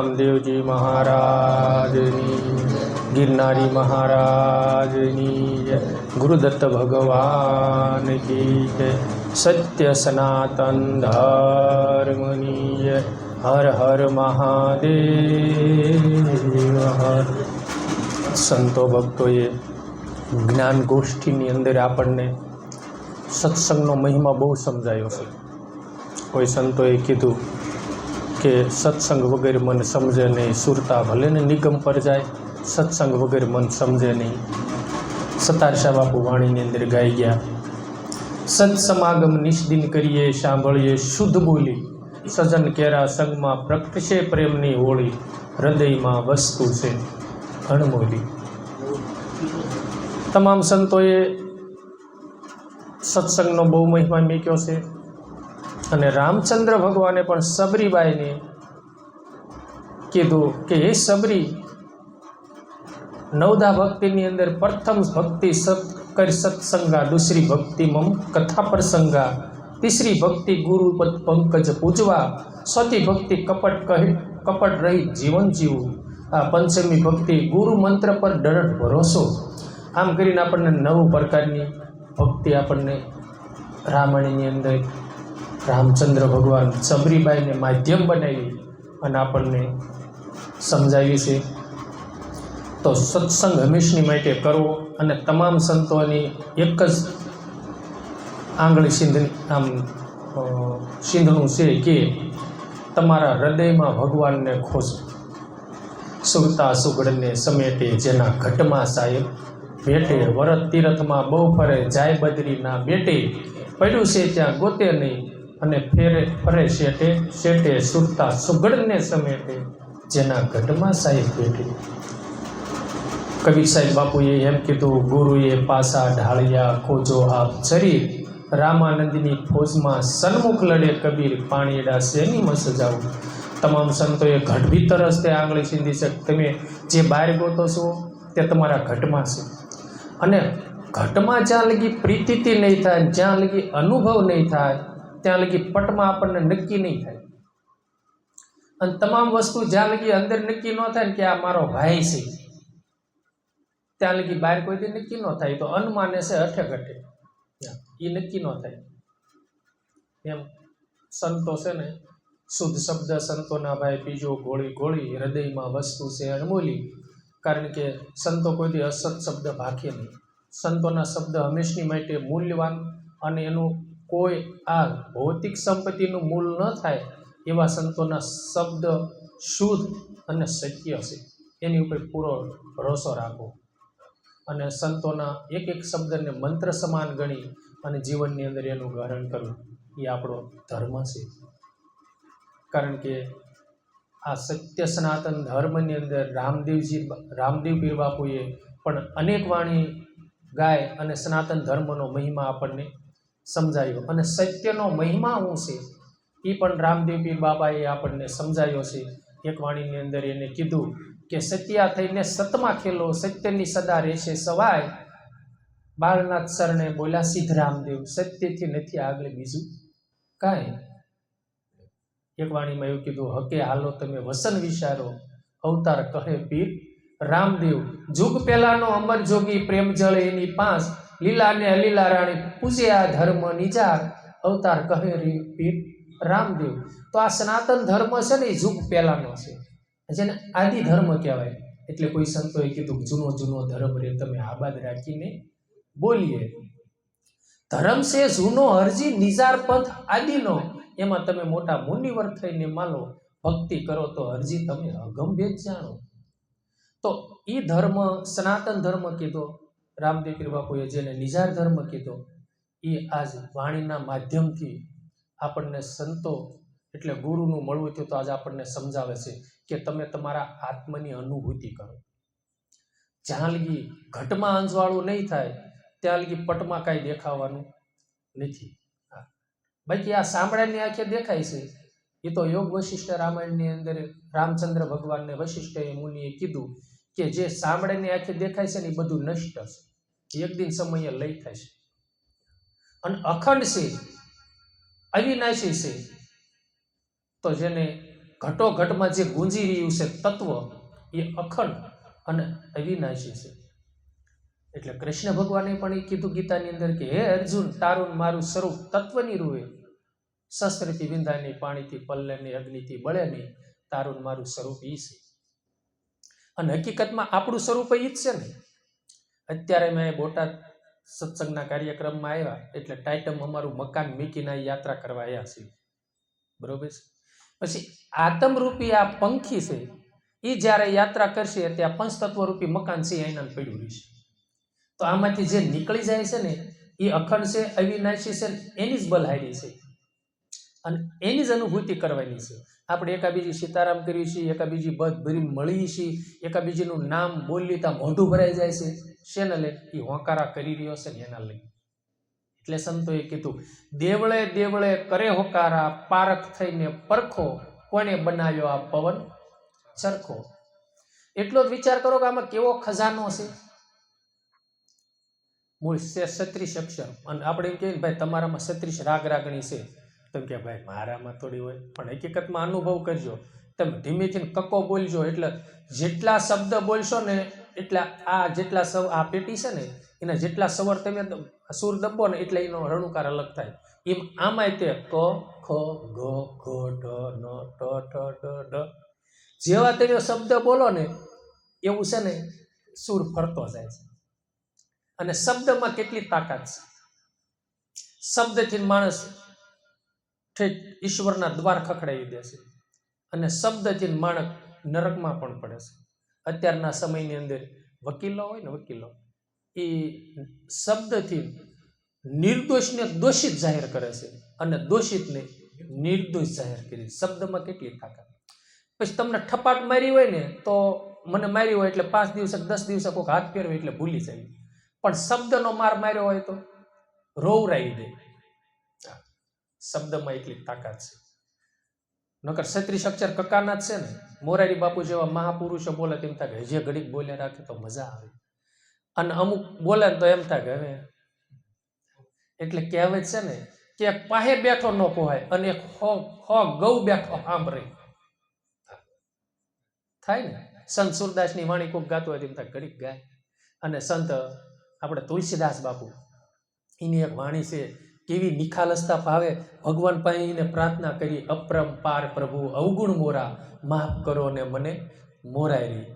રામદેવજી મહારાજની, ગિરનારી મહારાજની જય, ગુરુદત્ત ભગવાન કી જય, સત્ય સનાતન ધર્મની જય, હર હર મહાદેવ હર. સંતો ભક્તોએ જ્ઞાન ગોષ્ઠીની અંદર આપણને સત્સંગનો મહિમા બહુ સમજાયો છે. કોઈ સંતોએ કીધું કે સત્સંગ વગર મન સમજે નહીં, સુરતા ભલે ને નિગમ પર જાય, સત્સંગ વગર મન સમજે નહીં. સતારશા બાપુ વાણીની અંદર ગાઈ ગયા, સત્સમાગમ નિષ્દિન કરીએ, સાંભળીએ શુદ્ધ બોલી, સજન કેરા સંગમાં પ્રગટશે પ્રેમની હોળી, હૃદયમાં વસ્તુ છે અણમોલી. તમામ સંતોએ સત્સંગનો બહુ મહિમા મૂક્યો છે. અને રામચંદ્ર ભગવાને પણ સબરીબાઈને કીધું કે હે સબરી, નવદા ભક્તિની અંદર પ્રથમ ભક્તિ સત્કર સત્સંગા, દૂસરી ભક્તિ મમ કથા પ્રસંગા, तीसरी भक्ति गुरु पद पंकज पूजवा, चौथी भक्ति कपट रहित जीवन जीवવું, आ पंचमी भक्ति गुरु मंत्र पर दृढ़ भरोસો. आम करीने आपणे 9 प्रकारनी भक्ति आपणे रामायणनी अंदर रामचंद्र भगवान सबरीबाई ने माध्यम बनावी अने आपणे समजाव्युं छे. तो सत्संग हमेशनी माटे करवो अने तमाम संतोनी एक ज आंगળી આમ સિંધણું છે કે તમારા હૃદયમાં ભગવાનને ખોજો. સુરતા સુગડને સમેટે જેના ઘટમાં સાહેબ ભેટે, વરત તીરથમાં બહુ ફરે જાય બદરીના બેટે, પડ્યું છે ત્યાં ગોતે નહીં અને ફરે શેટે શેટે, સુરતા સુગડને સમેટે જેના ઘટમાં સાહેબ ભેટે. કબીર સાહેબ બાપુએ એમ કીધું, ગુરુએ પાસા ઢાળ્યા ખોજો આપ શરીર, રામાનંદની ફોજમાં સન્મુખ લડે કબીર, પાણીડા શેનીમાં સજાવું. તમામ સંતોએ ઘટ ભીતર જ તે આંગળી સીંધી છે. તમે જે બહાર ગોતો છો તે તમારા ઘટમાં છે. અને ઘટમાં જ્યાં લગી પ્રીતિથી નહીં થાય, જ્યાં લગી અનુભવ નહીં થાય, ત્યાં લગી પટમાં આપણને નક્કી નહીં થાય. અને તમામ વસ્તુ જ્યાં લગી અંદર નક્કી ન થાય ને કે આ મારો ભાઈ છે, ત્યાં લગી બહાર કોઈથી નક્કી ન થાય. તો અનમાને છે હઠે ઘટે, એ નક્કી ન થાય. એમ સંતો છે ને, શુદ્ધ શબ્દ સંતોના ભાઈ બીજો ગોળી ગોળી, હૃદયમાં વસ્તુ છે અણમોલી. કારણ કે સંતો કોઈથી અસત શબ્દ ભાખે નહીં. સંતોના શબ્દ હંમેશની માટે મૂલ્યવાન અને એનું કોઈ આ ભૌતિક સંપત્તિનું મૂળ ન થાય એવા સંતોના શબ્દ શુદ્ધ અને સત્ય છે. એની ઉપર પૂરો ભરોસો રાખો અને સંતોના એક એક શબ્દને મંત્ર સમાન ગણી અને જીવનની અંદર એનું ગ્રહણ કરવું એ આપણો ધર્મ છે. કારણ કે આ સત્ય સનાતન ધર્મની અંદર રામદેવ પીર બાપુએ પણ અનેક વાણી ગાય અને સનાતન ધર્મનો મહિમા આપણને સમજાયો. અને સત્યનો મહિમા શું છે એ પણ રામદેવ પીર બાબાએ આપણને સમજાયો છે. એક વાણીની અંદર એને કીધું કે સત્યા થઈને સતમાં ખેલો, સત્યની સદા રહેશે સવાય. બાળનાથ સરને બોલ્યા સિદ્ધરામદેવ, સત્યથી નથી આગળ બીજું કાંઈ. એક વાણીમાં એવું કીધું, હકે હાલો તમે વસન વિચારો, અવતાર કહે પીર રામદેવ. જુગ પહેલાનો અમર જોગી પ્રેમ જળે એની પાંચ, લીલા ને અલીલા રાણી પૂજે આ ધર્મ નિજાર, અવતાર કહે પીર રામદેવ. તો આ સનાતન ધર્મ છે ને એ જુગ પહેલાનો છે, જેને આદિ ધર્મ કહેવાય. એટલે કોઈ સંતોએ કીધું જૂનો જૂનો ધર્મ રે તમે આબાદ રાખીને બોલીએ. ધર્મ છે જૂનો હરજી નિજાર પંથ આદિનો, એમાં તમે મોટા મુનિવર થઈને માનો, ભક્તિ કરો તો હરજી તમે અગમભેદ જાણો. તો એ ધર્મ સનાતન ધર્મ કીધો રામદેવ પીર બાપુએ, જેને નિજાર ધર્મ કીધો, એ આજ વાણીના માધ્યમથી આપણને સંતો એટલે ગુરુનું મળવું થયું. તો આજે આપણને સમજાવે છે કે તમે તમારા આત્મની અનુભૂતિ કરો. જ્યાં લગી ઘટમાં અંજવાળું નહીં થાય ત્યાં લગી પટમાં કાંઈ દેખાવાનું નથી. બાકી આ સાંભળાની આંખે દેખાય છે એ તો યોગ વશિષ્ઠ રામાયણની અંદર રામચંદ્ર ભગવાનને વશિષ્ઠ મુનિએ કીધું કે જે સાંભળાની આંખે દેખાય છે ને એ બધું નષ્ટ છે, એક દિન સમયે લઈ થશે. અને અખંડ છે, અવિનાશી છે. તો જેને ઘટોઘટમાં જે ગુંજી રહ્યું છે તત્વ એ અખંડ અને અવિનાશી છે. એટલે કૃષ્ણ ભગવાને પણ એ કીધું ગીતાની અંદર કે હે અર્જુન, તારું મારું સ્વરૂપ તત્વની રૂએ, શસ્ત્રથી વિંધાની, પાણીથી પલ્લેની, અગ્નિથી બળેની, તારું મારું સ્વરૂપ ઈ છે. અને હકીકતમાં આપણું સ્વરૂપ ઈ જ છે ને. અત્યારે મેં બોટાદ સત્સંગના કાર્યક્રમમાં આવ્યા એટલે ટાઇટમ અમારું મકાન મીકીને યાત્રા કરવા આવ્યા છીએ, બરોબર છે. પછી આત્મરૂપી આ પંખી છે એ જ્યારે યાત્રા કરશે ત્યાં પંચતત્વ રૂપી મકાન છે એના પડ્યું રહેશે. તો આમાંથી જે નીકળી જાય છે ને એ અખંડ છે, અવિનાશી છે, એની જ બલહારી છે અને એની જ અનુભૂતિ કરવાની છે. આપણે એકાબીજી સીતારામ કરીએ છીએ, એકાબીજી બધ ભરી મળીએ છીએ, એકાબીજીનું નામ બોલી ત્યાં મોઢું ભરાઈ જાય છે. શેને લઈ? એ હોંકારા કરી રહ્યો છે ને એના લઈ. એટલે સંતોએ કીધું, દેવળે દેવળે કરે હોકારા, પારખ થઈને પરખો, કોને બનાવ્યો આ પવન ચરખો. એટલો જ વિચાર કરો કે આમાં કેવો ખજાનો છે. મૂળ છે 36 અક્ષર અને આપણે એમ કહીએ ને ભાઈ તમારામાં 36 રાગ રાગણી છે, તો કે ભાઈ મારામાં થોડી હોય. પણ હકીકતમાં અનુભવ કરજો, તમે ધીમેથી કક્કો બોલજો એટલે જેટલા શબ્દ બોલશો ને એટલા આ જેટલા આ પેટી છે ને એના જેટલા સ્વર તમે સુર દબો ને એટલે એનો રણુકાર અલગ થાય. એમ આમાંય તે ક ખ ગ ઘ ઢ ન ટ ઠ ડ ઢ જેવા તમે શબ્દ બોલો ને એવું છે ને સુર ફરતો જાય છે. અને શબ્દમાં કેટલી તાકાત છે. શબ્દથી માણસ ઠેઠ ઈશ્વરના દ્વાર ખખડાવી દે છે અને શબ્દથી માણસ નરકમાં પણ પડે છે. અત્યારના સમયની અંદર વકીલો હોય ને, વકીલો એ શબ્દથી નિર્દોષને દોષિત જાહેર કરે છે અને દોષિતને નિર્દોષ જાહેર કરી. શબ્દમાં કેટલી તાકાત. પછી તમને ઠપાટ મારી હોય ને તો મને મારી હોય એટલે 5 દિવસે 10 દિવસે કોઈક હાથ ફેરવે એટલે ભૂલી જાય. પણ શબ્દનો માર માર્યો હોય તો રોવરાઈ દે. શબ્દમાં એટલી તાકાત છે. નકર 36 અક્ષર કકાના જ છે ને. મોરારી બાપુ જેવા મહાપુરુષો બોલે તેમ થાય કે હજી ઘડીક બોલ્યા રાખે તો મજા આવે. અને અમુક બોલે તો એમ થાય કે હવે એટલે કહેવત છે ને કે એક પાહે બેઠો ન કોહાય અને એક હો ગૌ બેઠો સાંભળે થાય ને. સંત સુરદાસની વાણી કોઈક ગાતો હોય તેમ થાય ઘડીક ગાય. અને સંત આપણે તુલસીદાસ બાપુ એની એક વાણી છે, કેવી નિખાલસતા ભાવે ભગવાન પાસે એને પ્રાર્થના કરી, અપરંપાર પ્રભુ અવગુણ મોરા, માફ કરો ને મને મોરારી.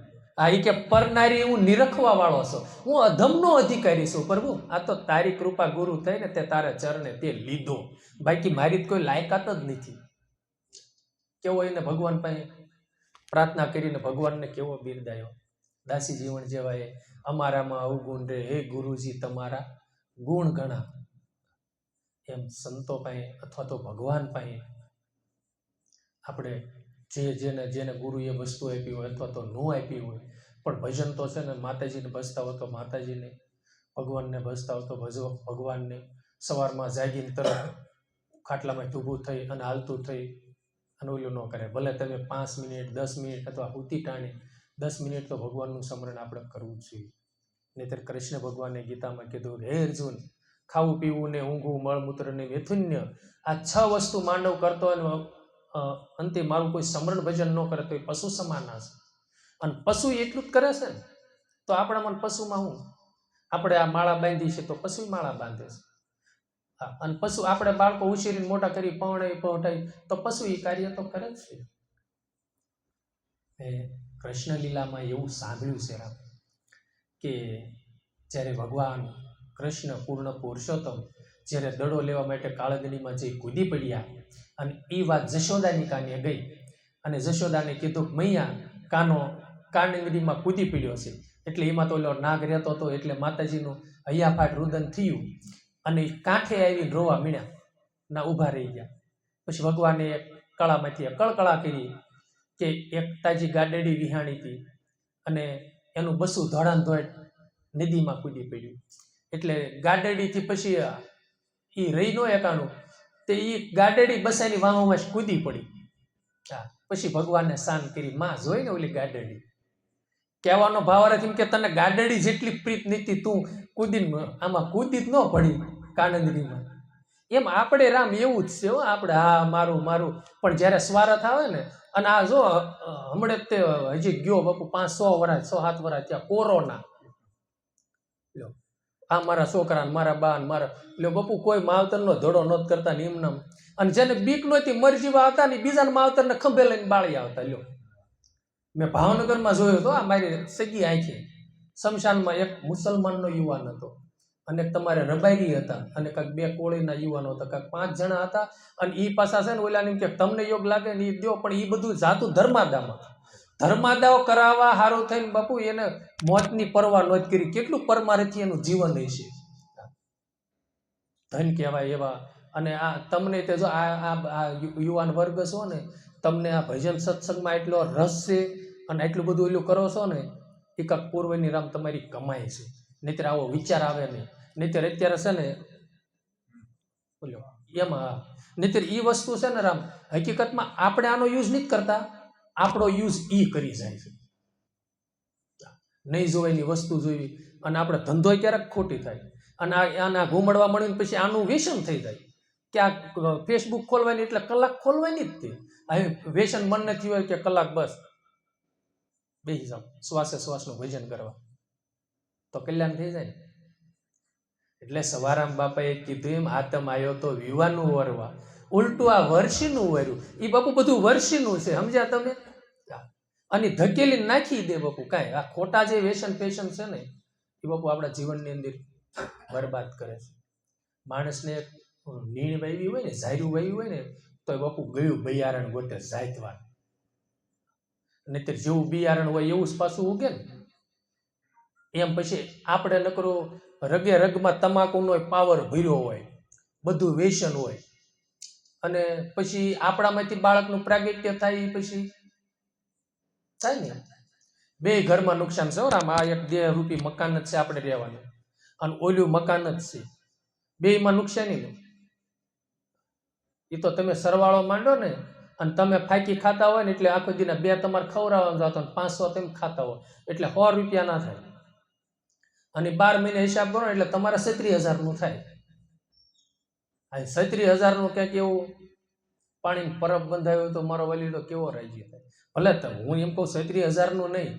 આ એ કે પરનારી હું નિરખવા વાળો છું, હું અધમનો અધિકારી છું પ્રભુ. આ તો તારી કૃપા ગુરુ થઈ ને તે તારા ચરણે તે લીધો, બાકી મારી કોઈ લાયકાત જ નથી. કેવો એને ભગવાન પાસે પ્રાર્થના કરીને ભગવાનને કેવો બિરદાયો. દાસી જીવન જેવાય અમારામાં અવગુણ રે, હે ગુરુજી તમારા ગુણ ગણા. એમ સંતો પાસે અથવા તો ભગવાન પાસે આપણે જેને જેને ગુરુએ વસ્તુ આપી હોય અથવા તો ન આપી હોય, પણ ભજન તો છે ને માતાજીને ભજતા હોય તો માતાજીને, ભગવાનને ભજતા હોય તો ભજો ભગવાનને. સવારમાં જાગીને તરત ખાટલામાં ઊભું થઈ અને હાલતું થઈ અને ઓલું ન કરે. ભલે તમે 5 મિનિટ 10 મિનિટ અથવા ઉતી ટાણે 10 મિનિટ તો ભગવાનનું સ્મરણ આપણે કરવું જ જોઈએ. નહીંતર કૃષ્ણ ભગવાને ગીતામાં કીધું, હે અર્જુન, ખાવું પીવું ને ઊંઘવું મળમૂત્ર ને મિથુન્ય, આ 6 વસ્તુ માંડવ કરતો હોય અંતે મારું કોઈ સ્મરણ ભજન ન કરે તો એ પશુ સમાન છે. અને પશુ એટલું જ કરે છે ને તો આપણામાં પશુમાં હું આપણે આ માળા બાંધી છે તો પશુ માળા બાંધે છે. અને પશુ આપણે બાળકો ઉછેરીને મોટા કરી પહોંચાઈ તો પશુ એ કાર્ય તો કરે જ છે. કૃષ્ણ લીલામાં એવું સાંભળ્યું છે કે જ્યારે ભગવાન કૃષ્ણ પૂર્ણ પુરુષોત્તમ જ્યારે દડો લેવા માટે કાળગનીમાં જઈ કૂદી પડ્યા અને એ વાત જશોદાની કાને ગઈ અને જશોદાને કીધું કે મૈયા કાનો કાળગનીમાં કૂદી પડ્યો છે. એટલે એમાં તો ઓલો નાગ રહેતો હતો એટલે માતાજીનું હૈયાફાટ રુદન થયું અને કાંઠે આવીને રોવા મીણ્યા ના ઊભા રહી ગયા. પછી ભગવાને એક કળામાંથી કળકળા કરી કે એક તાજી ગાડડી વિહાણી હતી અને એનું બસું ધોળાન ધોળ નદીમાં કૂદી પડ્યું. એટલે ગાડડીથી પછી એ રહી ન એકાણું તે એ ગાડડી બસાની વાહોમાં કૂદી પડી. પછી ભગવાનને શાંત કરી. માં જોઈ ને ઓલી ગાડડી, કહેવાનો ભાવ એમ કે તને ગાડડી જેટલી પ્રીત નીતિ તું કૂદીને આમાં કૂદી જ ન પડી કાનંદડીમાં. એમ આપણે રામ એવું જ છે હો, આપણે હા મારું મારું, પણ જ્યારે સ્વાર્થ આવે ને, અને આ જો હમણાં તે હજી ગયો બાપુ 5-6 વર્ષ 6-7 વર્ષ ત્યાં કોરોના, લ્યો આ મારા છોકરા ને મારા બા ને મારા, લ્યો બાપુ કોઈ માવતરનો ધડો નહોત કરતા ને એમનામ, અને જેને બીક નહોતી મરજીવા હતા ને બીજાના માવતરને ખંભે લઈને બાળી આવતા. લ્યો મેં ભાવનગરમાં જોયું હતો, આ મારી સગી આંખે, શમશાનમાં એક મુસલમાનનો યુવાન હતો અને તમારે રબારી હતા, અને કાંઈક 2 કોળીના યુવાનો હતા, કાંઈક 5 જણા હતા. અને એ પાછા છે ને ઓલાને કે તમને યોગ લાગે ને એ દો, પણ એ બધું જાતું ધર્માદાઓ કરાવવા સારું થઈને બાપુ એને મોતની પરવા નહોતી કરી. કેટલું પરમારથી એનું જીવન હશે, ધન કહેવાય એવા. અને આ તમને તે જો આ યુવાન વર્ગ છો ને, તમને આ ભજન સત્સંગમાં એટલો રસ છે અને એટલું બધું એટલું કરો છો ને, એ કાંક પૂર્વની રામ તમારી કમાઈ છે. નહીતર આવો વિચાર આવે નહીં. નહીતર અત્યારે છે ને બોલ્યો એમાં, નહીતર એ વસ્તુ છે ને રામ, હકીકતમાં આપણે આનો યુઝ નથી કરતા, આપણો યુઝ ઈ કરી જાય છે. નહીં જોવાયની વસ્તુ જોઈ અને આપણે ધંધો ક્યારેક ખોટી થાય, અને આના ઘૂમડવા મળીને પછી આનું વ્યસન થઈ જાય. ક્યાંક ફેસબુક ખોલવાની એટલે કલાક ખોલવાની જ તે, અહીં વ્યસન મન નથી હોય કે કલાક બસ બેસી જાવ શ્વાસે શ્વાસનું ભજન કરવા, તો કલ્યાણ થઈ જાય. એટલે સવારામ બાપાએ કીધું એમ, હાથમ આવ્યો તો વિવાનું વરવા, ઉલટું આ વર્ષીનું વર્યું. એ બાપુ બધું વર્ષીનું છે, સમજ્યા તમે? અને ધકેલી નાખી દે બાપુ. કાંઈ આ ખોટા જે વ્યસન ફેશન છે ને, એ બાપુ આપણા જીવનની અંદર બરબાદ કરે છે. માણસને નીણ વાવી હોય ને, ઝાયરું વાવ્યું હોય ને, તો એ બાપુ ગયું બિયારણ ગોતે જાતવાર, નહીતર જેવું બિયારણ હોય એવું જ પાછું ઉગે ને. એમ પછી આપણે નકરું રગે રગમાં તમાકુનો પાવર ભર્યો હોય, બધું વ્યસન હોય, અને પછી આપણામાંથી બાળકનું પ્રાગટ્ય થાય, એ પછી થાય ને. 2 ઘરમાં નુકસાન છે. આમ આ એક 2 રૂપી મકાન જ છે આપણે રહેવાનું, અને ઓલું મકાન જ છે, 2માં નુકસાની ને. એ તો તમે સરવાળો માંડો ને, અને તમે ફાંકી ખાતા હોય ને, એટલે આખો દીના 2 તમારે ખવડાવવાનું જતો, 500 તમે ખાતા હોય એટલે 100 રૂપિયા ના થાય. અને 12 મહિને હિસાબ કરો એટલે તમારે 37,000 થાય. આ 37,000 ક્યાંક એવું પાણીની પરબ બંધાયું તો મારો વલીડો કેવો રાજી થાય. ભલે હું એમ કહું 37,000 નહીં,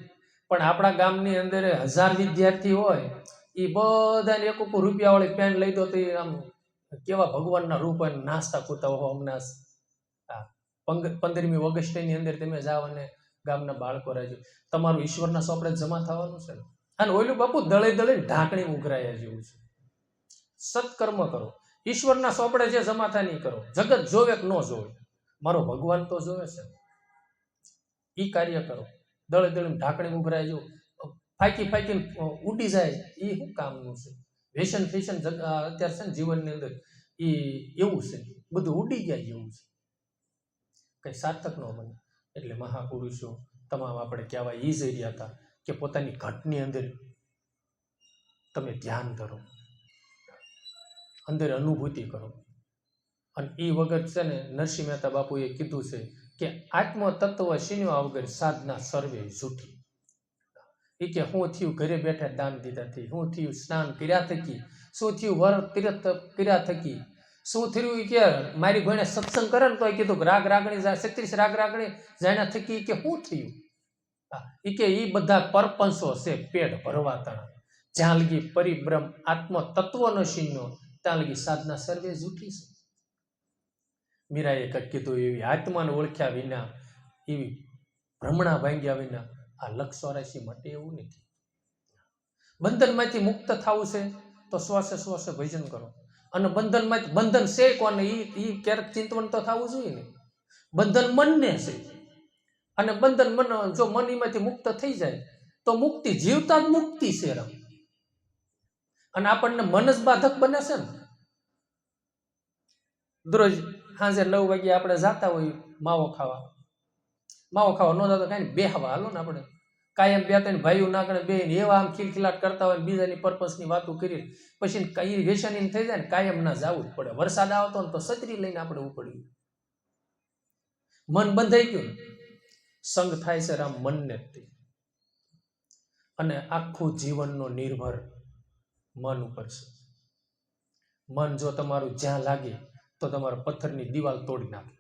પણ આપણા ગામની અંદર 1000 વિદ્યાર્થી હોય, એ બધાને 1 રૂપિયાવાળી પેન લઈ દો તો એ આમ કેવા ભગવાનના રૂપ હોય, નાસ્તા કૂતા હો. હમણાં 15મી ઓગસ્ટની અંદર તમે જાઓ અને ગામના બાળકો રાજી, તમારું ઈશ્વરના સોપડે જમા થવાનું છે ને. અને ઓલું બાપુ દળે દળે ઢાંકણી ઉઘરાયા જેવું છે. સત્કર્મ કરો, ઈશ્વરના સોપડે જે જમા થાય નહીં કરો. જગત જોવે કે ન જોવે, મારો ભગવાન તો જોવે છે. ઈ કાર્ય કરો. દળે દળે ઢાંકણી ઉઘરાય જેવું ફાંકીને ઉડી જાય, એ શું કામનું છે? વ્યસન ફેશન અત્યારે છે ને જીવનની અંદર એ એવું છે, બધું ઉડી ગયા જેવું છે, કંઈ સાર્થક ન બને. એટલે મહાપુરુષો તમામ આપણે કહેવાય એ જ રહ્યા હતા કે પોતાની ઘટની અંદર તમે ધ્યાન કરો, અંદર અનુભૂતિ કરો. અને એ વગર છે ને નરસિંહ મહેતા બાપુએ કીધું છે કે આત્મતત્વ શીન્યો વગર સાધના સર્વે જૂઠી. એ કે હું થયું ઘરે બેઠા દાન દીધા થઈ, હું થયું સ્નાન કર્યા થકી, શું થયું વર તીર્થ કર્યા થકી, શું થયું કે મારી ભાઈને સત્સંગ કરે ને તો એ કીધું રાગ રાગણી 36 રાગ રાગણી જાણ્યા થકી કે શું થયું. એ કે એ બધા પરપંચો છે પેટ ભરવા તણા, જ્યાં લગી પરિબ્રહ્મ આત્મ તત્વનો શીન્યો ત્યાં લગી સાધના સર્વે જૂઠી છે. મીરાએ કંઈક કીધું, એવી આત્માને ઓળખ્યા વિના, એવી ભ્રમણા ભાંગ્યા વિના આ 184 માટે એવું નથી. બંધનમાંથી મુક્ત થવું છે તો શ્વાસે શ્વાસે ભજન કરો. અને બંધન છે કોને, એ ક્યારેક ચિંતવન તો થવું જોઈએ ને. બંધન મનને છે, અને બંધન મન જો મન એમાંથી મુક્ત થઈ જાય તો મુક્તિ, જીવતા જ મુક્તિ છે રમ. અને આપણને મન જ બાધક બને છે ને. દરરોજ સાંજે 9 વાગે આપણે જાતા હોય માવો ખાવા ન જતો કાંઈ બેહવા હાલો ને. આપણે કાયમ 2-3 ભાઈઓ ના કરે બે એવા આમ ખિલખિલાટ કરતા હોય, બીજાની પર્પસની વાતો કરી, પછી કઈ વેસની થઈ જાય ને, કાયમ ના જવું જ પડે. વરસાદ આવતો ને તો છત્રી લઈને આપણે ઉપડ્યું. મન બંધાઈ ગયું ને, સંગ થાય છે રામ મનને જ. અને આખું જીવનનો નિર્ભર મન ઉપર છે. મન જો તમારું જ્યાં લાગે તો તમારા પથ્થરની દિવાલ તોડી નાખે.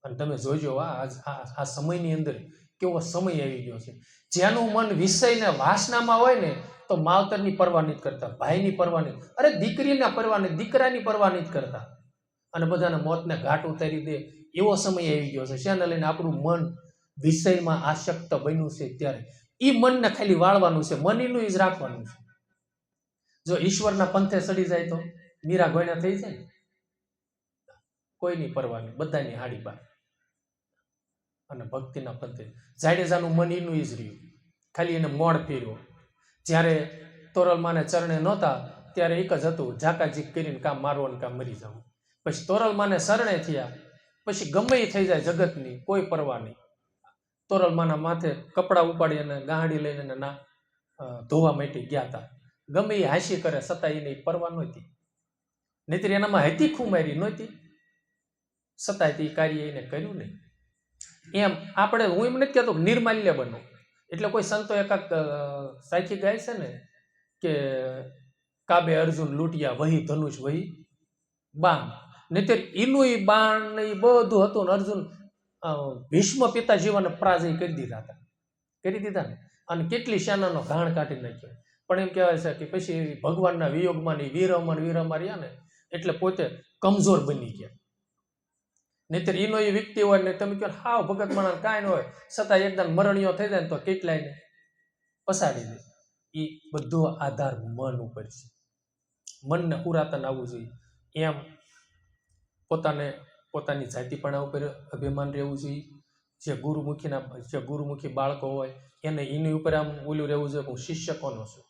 અને તમે જોજો આ સમયની અંદર કેવો સમય આવી ગયો છે. જેનું મન વિષયને વાસનામાં હોય ને તો માવતરની પરવા નથી કરતા, ભાઈની પરવા નથી, અરે દીકરીના પરવા નથી, દીકરાની પરવા નથી કરતા, અને બધાને મોતને ઘાટ ઉતારી દે એવો સમય આવી ગયો છે. શેને લઈને આપણું મન વિષયમાં આસક્ત બન્યું છે. ત્યારે એ મનને ખાલી વાળવાનું છે, મનીનું જ રાખવાનું છે. જો ઈશ્વરના પંથે સડી જાય તો મીરા ગોયણા થઈ જાય ને, કોઈની પરવા નહીં, બધાની હાડી બાર. અને ભક્તિના પંથે જાડેજાનું મન એનું જ રહ્યું, ખાલી એને મોડ ફેર્યો. જ્યારે તોરલમાને ચરણે નહોતા ત્યારે એક જ હતું, ઝાકાઝીક કરીને કામ મારવાનું કામ મરી જવું. પછી તોરલમાને શરણે થયા પછી ગમે એ થઈ જાય જગતની કોઈ પરવા નહીં. તોરલમાના માથે કપડાં ઉપાડી અને ગાંડી લઈને ના ધોવા માટે ગયા હતા. ગમે એ હાંસી કરે છતાં એને પરવા નહોતી, નહીતર એનામાં હતી ખુમારી નહોતી, છતાંય તે કાર્ય એને કર્યું નહીં. એમ આપણે, હું એમ નથી કહેતો નિર્માલ્ય બનો, એટલે કોઈ સંતો એકાક સાખી ગાય છે ને કે કાબે અર્જુન લૂંટિયા વહી ધનુષ વહી બાણ, નહીતર એનું એ બાણ ને એ બધું હતું ને અર્જુન ભીષ્મ પિતા જીવનને પરાજય કરી દીધા ને, અને કેટલી સેનાનો ઘાણ કાઢી નાખ્યો. પણ એમ કહેવાય છે કે પછી ભગવાનના વિયોગમાં ની વીરમાં રહ્યા ને એટલે પોતે કમજોર બની ગયા. નહીતર એનો એ વ્યક્તિ હોય ને તમે કહો હાવ ભગત માણસ કાંઈ ન હોય છતાં એકદમ મરણીયો થઈ જાય ને તો કેટલાયને પસાડી દે. એ બધો આધાર મન ઉપર છે. મનને પુરાતન આવવું જોઈએ. એમ પોતાની જાતિપણા ઉપર અભિમાન રહેવું જોઈએ. જે ગુરુમુખી બાળકો હોય એને એની ઉપર આમ ઓલું રહેવું જોઈએ, હું શિષ્ય કોનો છું,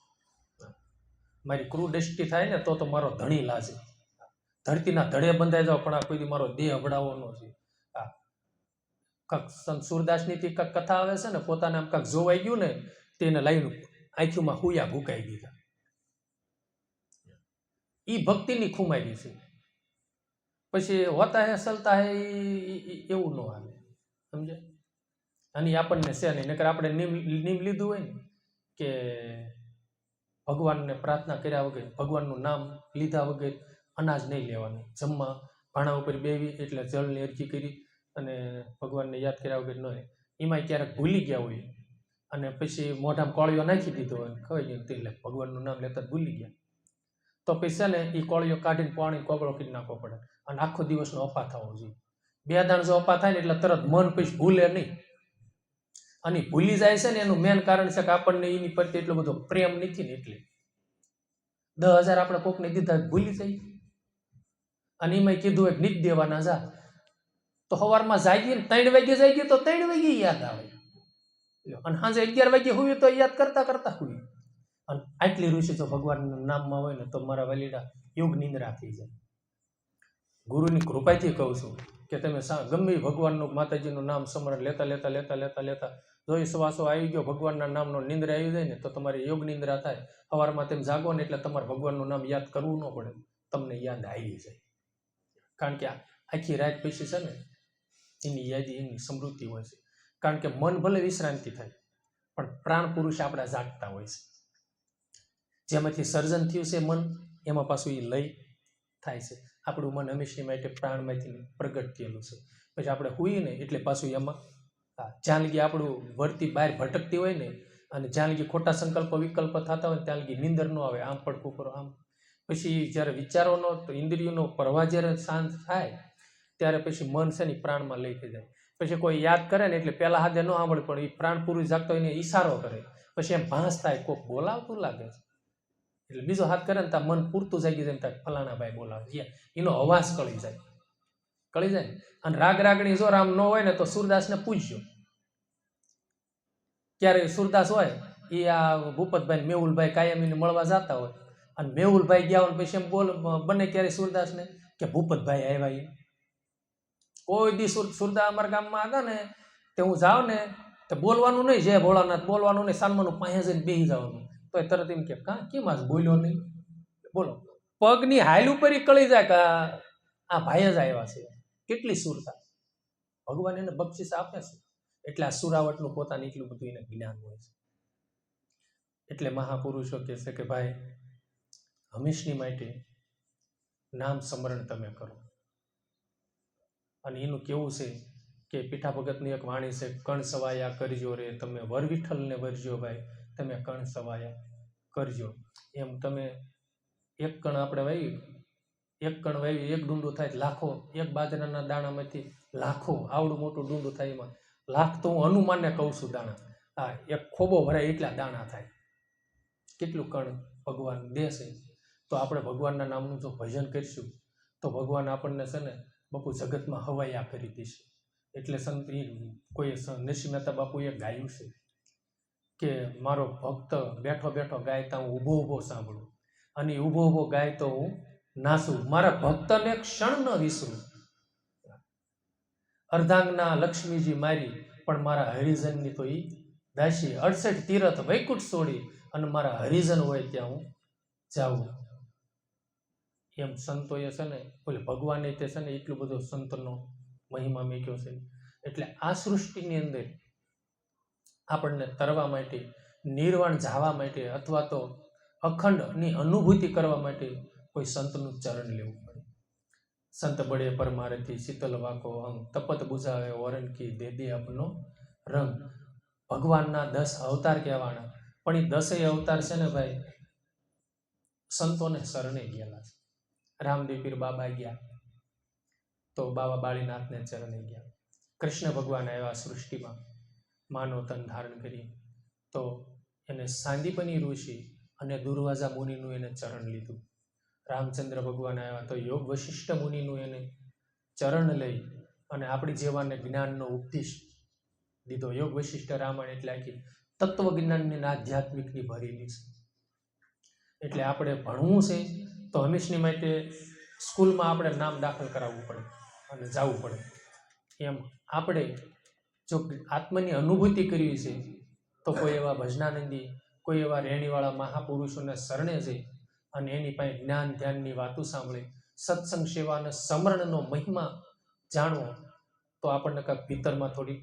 મારી ક્રૂ દ્રષ્ટિ થાય ને તો મારો ધણી લાજે, ધરતીના ધડે બંધાઈ જાવ પણ આ કોઈ મારો દેહ અભડાવો ન છે. કાંક સંત સુરદાસની કાંક કથા આવે છે ને, પોતાને આમ કાંક જોવાઈ ગયું ને તેને લઈને આંખીમાં હુયા ભૂકાઈ દીધા. એ ભક્તિની ખુમારી છે. પછી હોતા હે ચલતા હે એવું ન આવે, સમજે. અને આપણને છે નહીં, નકર આપણે નિમ લીધું હોય ને કે ભગવાનને પ્રાર્થના કર્યા વગર, ભગવાનનું નામ લીધા વગર અનાજ નહીં લેવાનું, જમવા ભાણા ઉપર બેવી એટલે જળની અરજી કરી અને ભગવાનને યાદ કર્યા વગર ન હોય. એમાંય ક્યારેક ભૂલી ગયા હોય અને પછી મોઢામાં કોળીઓ નાખી દીધો હોય, ખવાઈ ગયું તેલ, ભગવાનનું નામ લેતા ભૂલી ગયા, તો પછી ને એ કોળીઓ કાઢીને પાણી કોગળો કરી નાખવો પડે અને આખો દિવસનો અપા થવો જોઈએ. 2 દાણ જો અપા થાય ને એટલે તરત મન પછી ભૂલે નહીં. અને ભૂલી જાય છે ને એનું મેન કારણ છે કે આપણને એની પ્રત્યે એટલો બધો પ્રેમ નથી ને, એટલે 10,000 આપણે કોકને દીધા ભૂલી જાય. અને એમાં કીધું એક નીચ દેવાના જા, તો સવારમાં જાગીએ ને 3 વાગે જાગીએ તો 3 વાગે યાદ આવે, અને સાંજે 11 વાગે હુઈએ તો યાદ કરતા હુઈએ. અને આટલી ઋષિ તો ભગવાનના નામમાં હોય ને તો મારા વલીડા યોગ નિંદ્રા થઈ જાય. ગુરુની કૃપાથી કહું છું કે તમે ગમે ભગવાનનું માતાજીનું નામ સ્મરણ લેતા જો એ શ્વાસો આવી ગયો, ભગવાનના નામનો નિંદ્રા આવી જાય ને તો તમારી યોગ નિંદ્રા થાય. સવારમાં તેમ જાગો ને એટલે તમારે ભગવાનનું નામ યાદ કરવું ન પડે, તમને યાદ આવી જાય. કારણ કે આખી રાત પછી છે ને એની યાદી, એની સમૃદ્ધિ હોય છે. કારણ કે મન ભલે વિશ્રાંતિ થાય પણ પ્રાણ પુરુષ આપણા જાગતા હોય છે. જેમાંથી સર્જન થયું છે મન, એમાં પાછું એ લય થાય છે. આપણું મન હંમેશા માટે પ્રાણમાંથી પ્રગટ થયેલું છે. પછી આપણે હોઈએ ને એટલે પાછું એમાં જ્યાં લગી આપણું વર્તી બહાર ભટકતી હોય ને, અને જ્યાં લગી ખોટા સંકલ્પ વિકલ્પ થતા હોય ને ત્યાં લગી નીંદર ન આવે, આમ પડકું કરો આમ. પછી જ્યારે વિચારોનો તો ઇન્દ્રિયોનો પ્રવાહ જ્યારે શાંત થાય ત્યારે પછી મન છે ને પ્રાણમાં લઈ થઈ જાય. પછી કોઈ યાદ કરે ને એટલે પહેલાં હાથે ન સાંભળે પણ એ પ્રાણ પુરુષ જાગતો એને ઈશારો કરે, પછી એમ ભાસ થાય, કોઈક બોલાવતું લાગે છે એટલે બીજો હાથ કરે ને ત્યાં મન પૂરતું જાગી જાય ને ત્યાં ફલાણા ભાઈ બોલાવે, એનો અવાજ કળી જાય. અને રાગણી જો રામ ન હોય ને તો સુરદાસને પૂછજો. ક્યારે સુરદાસ હોય એ આ ભૂપતભાઈ મેહુલભાઈ કાયમીને મળવા જતા હોય, અને મેહુલભાઈ ગયા હોય પછી એમ બને ક્યારે સુરદાસને કે ભૂપતભાઈ આવ્યા. એ કોઈ દી સુરદાસ અમારા ગામમાં હતા ને તે હું જાઉં ને તો બોલવાનું નહીં, જય ભોળાનાથ બોલવાનું નહીં, સાલમાનું પાસે જઈને બેસી જવાનું. તો એ તરત એમ કે કેમ આજ બોલ્યો નહીં, બોલો પગની હાલ ઉપર કળી જાય કે આ ભાઈ જ આવ્યા છે. કેટલી સુરતા ભગવાન એને બક્ષિસ આપે છે. એટલે આ સુરાવટનું પોતાનું એટલું બધું એને જ્ઞાન હોય છે. એટલે મહાપુરુષો કહે છે કે ભાઈ હંમેશની માટે નામ સ્મરણ તમે કરો. અને એનું કેવું છે કે પીઠા ભગતની એક વાણી છે, કણ સવાયા કરજો રે તમે, વર વિઠ્ઠલને વરજો ભાઈ તમે કણ સવાયા કરજો. એમ તમે એક કણ આપણે વાવી, એક કણ વાવી એક ડુંડું થાય લાખો, એક બાજરાના દાણામાંથી લાખો આવડું મોટું ડુંડું થાય, એમાં લાખ તો હું અનુમાનને કહું છું દાણા. હા, એક ખોબો ભરાય એટલા દાણા થાય. કેટલું કણ ભગવાન દેશે. તો આપણે ભગવાનના નામનું જો ભજન કરીશું તો ભગવાન આપણને છે ને બાપુ જગતમાં હવાયા કરી દેશે. એટલે સંત કોઈ નરસિંહ મહેતા બાપુએ ગાયું છે કે મારો ભક્ત બેઠો બેઠો ગાયતા હું ઊભો ઊભો સાંભળું, અને ઊભો ઊભો ગાય તો હું નાસું, મારા ભક્તને ક્ષણ ન વિસરું. અર્ધાંગના લક્ષ્મીજી મારી પણ મારા હરિજનની તો એ દાસી, 68 તીરથ વૈકુંઠ છોડી અને મારા હરિજન હોય ત્યાં હું જાઉં. એમ સંતોએ છે ને બોલે ભગવાને તે છે ને એટલું બધો સંતનો મહિમા મેક્યો છે. એટલે આ સૃષ્ટિની અંદર આપણને તરવા માટે, નિર્વાણ જવા માટે અથવા તો અખંડની અનુભૂતિ કરવા માટે કોઈ સંતનું ચરણ લેવું પડે. સંત બળે પરમારથી શીતલ વાકો અંગ, તપત બુઝાવે ઓરન કી દે દે આપનો રંગ. ભગવાનના 10 અવતાર કહેવાના, પણ એ 10 અવતાર છે ને ભાઈ સંતોને શરણે ગયેલા છે. રામદેવ પીર બાબા ગયા તો બાબા બાળીનાથને ચરણે ગયા. કૃષ્ણ ભગવાન આવ્યા સૃષ્ટિમાં માનવ તન ધારણ કરી તો એને સાંદીપની ઋષિ અને દુર્વાસા મુનિનું એને ચરણ લીધું. રામચંદ્ર ભગવાન આવ્યા તો યોગ વશિષ્ઠ મુનિનું એને ચરણ લઈ અને આપણી જેવાને જ્ઞાનનો ઉપદેશ દીધો. યોગ વશિષ્ઠ રામાયણ એટલે આખી તત્વજ્ઞાનની આધ્યાત્મિકની ભરેલી છે. એટલે આપણે ભણવું છે તો હંમેશની માટે સ્કૂલમાં આપણે નામ દાખલ કરાવવું પડે અને જવું પડે. એમ આપણે જો આત્માની અનુભૂતિ કરવી છે તો કોઈ એવા ભજનાનંદી, કોઈ એવા રેણીવાળા મહાપુરુષોને શરણે જઈ અને એની પાસે જ્ઞાન ધ્યાનની વાતો સાંભળી, સત્સંગ સેવા અને સમરણનો મહિમા જાણવો તો આપણને કાંઈક ભીતરમાં થોડી